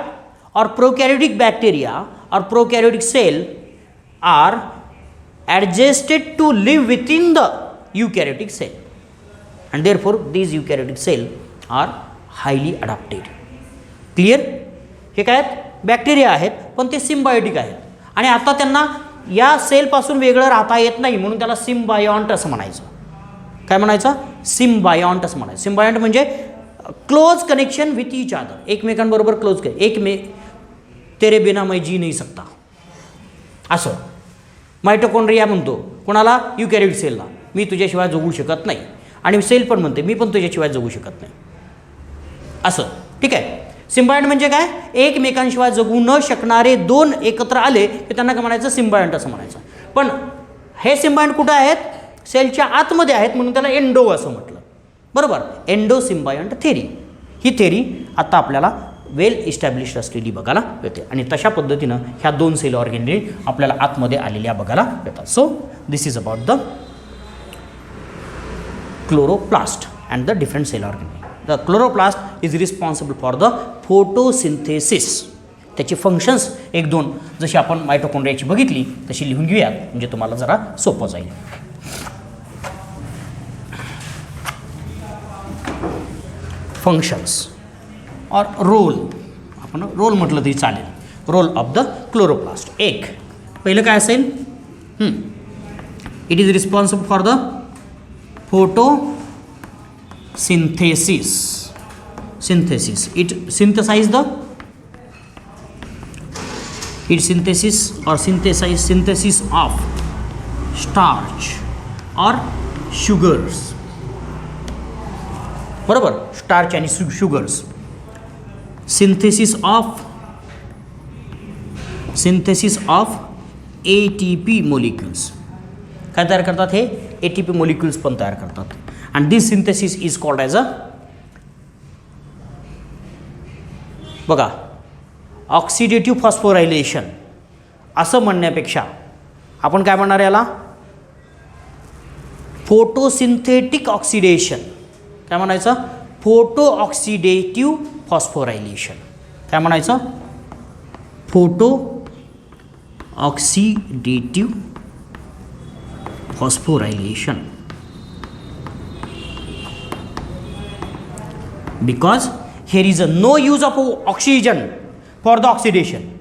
or prokaryotic bacteria or prokaryotic cell are adjusted to live within the eukaryotic cell and therefore these eukaryotic cell are highly adapted. Clear? हे काय आहेत, बॅक्टेरिया आहेत पण ते symbiotic आहेत आणि आता त्यांना या सेलपासून वेगळं राहता येत नाही म्हणून त्याला सिम्बायॉन्ट असं म्हणायचं. काय म्हणायचं, सिम्बायॉन्ट असं म्हणायचं. सिम्बायॉन्ट म्हणजे close connection with each other, एकमेकांबरोबर क्लोज तेरे बिना मैं जी नाही सकता असं. मायटोकॉन्ड्रिया म्हणतो कोणाला, युकॅरियोटिक सेलला, मी तुझ्याशिवाय जगू शकत नाही. आणि सेल पण म्हणते मी पण तुझ्याशिवाय जगू शकत नाही असं. ठीक आहे. सिम्बायंट म्हणजे काय, एकमेकांशिवाय जगू न शकणारे 2 एकत्र आले की त्यांना काय म्हणायचं, सिम्बायंट असं म्हणायचं. पण हे सिम्बायंट कुठं आहेत, सेलच्या आतमध्ये आहेत म्हणून त्याला एंडो असं म्हटलं, बरोबर. एंडोसिम्बायंट थेरी. ही थेरी आता आपल्याला वेल इस्टॅब्लिश्ड असलेली बघायला मिळते आणि तशा पद्धतीनं ह्या 2 सेल ऑर्गॅनिली आपल्याला आतमध्ये आलेल्या बघायला मिळतात. So this is about the chloroplast and the different cell organelle. The chloroplast is responsible for the photosynthesis. त्याची फंक्शन्स 1-2 जशी आपण मायटोकॉन्ड्रियाची बघितली तशी लिहून घेऊयात म्हणजे तुम्हाला जरा सोपं जाईल. फंक्शन्स और रोल, आपण रोल म्हटलं तरी चालेल. Role of the chloroplast. एक पहिलं काय असेल, it is responsible for the photosynthesis. Synthesis, it synthesize the, it synthesis और सिंथेसिस ऑफ स्टार्च और शुगर्स, बरोबर, स्टार्च आणि sugars. Synthesis of ATP molecules. काय तयार करतात हे, ATP मोलिक्युल्स पण तयार करतात. And this synthesis is called as a, बघा, ऑक्सिडेटिव्ह फॉस्फोरायलेशन असं म्हणण्यापेक्षा आपण काय म्हणणार याला, फोटोसिंथेटिक ऑक्सिडेशन. काय म्हणायचं, फोटो ऑक्सिडेटिव्ह फॉस्फोरायलेशन. काय म्हणायचं, photo oxidative phosphorylation. Because here is no use of oxygen for the oxidation.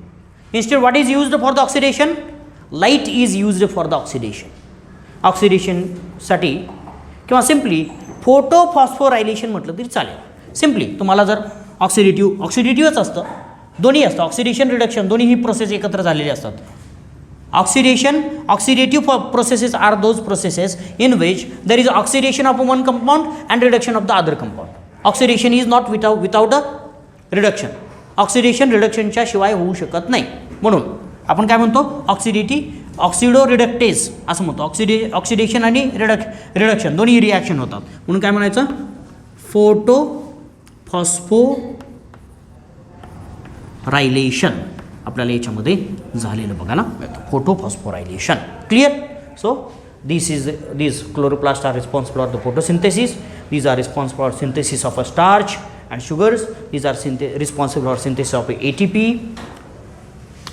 Instead, what is used for the oxidation? Light is used for the oxidation. Oxidation साठी किंवा simply फोटोफॉस्फोरायलेशन म्हटलं तरी चालेल. Simply तुम्हाला जर ऑक्सिडेटिव्हच असतं, दोन्ही असतं, ऑक्सिडेशन रिडक्शन दोन्ही ही प्रोसेस एकत्र झालेली असतात. Oxidative processes are those processes in which there is oxidation of one compound and reduction of the other compound. Oxidation is not without a reduction. Oxidation reductionच्या शिवाय होऊ शकत नाही. म्हणून आपण काय म्हणतो, ऑक्सिडो रिडक्टेज असं म्हणतो. ऑक्सिडेशन आणि रिडक्शन दोन्ही रिॲक्शन होतात. म्हणून काय म्हणायचं, फोटोफॉस्फोरायलेशन आपल्याला याच्यामध्ये झालेलं बघायला मिळतं. Photophosphorylation. Clear? So these chloroplasts are responsible for the photosynthesis. These are responsible for synthesis of a starch and sugars. These are responsible for synthesis of ATP.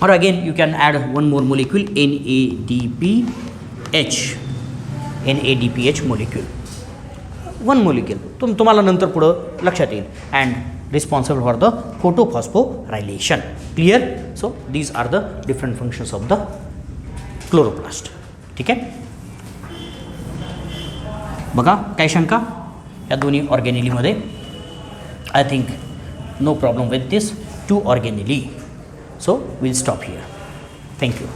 Or again you can add one more molecule, NADPH molecule. One molecule तुम्हाला नंतर पुढं लक्षात येईल. And responsible for the photophosphorylation. Clear? So these are the different functions of the chloroplast. ठीक आहे. बघा काय शंका या दोन्ही ऑर्गेनेलीमध्ये. I think no problem with this 2 organelle. So will stop here. Thank you.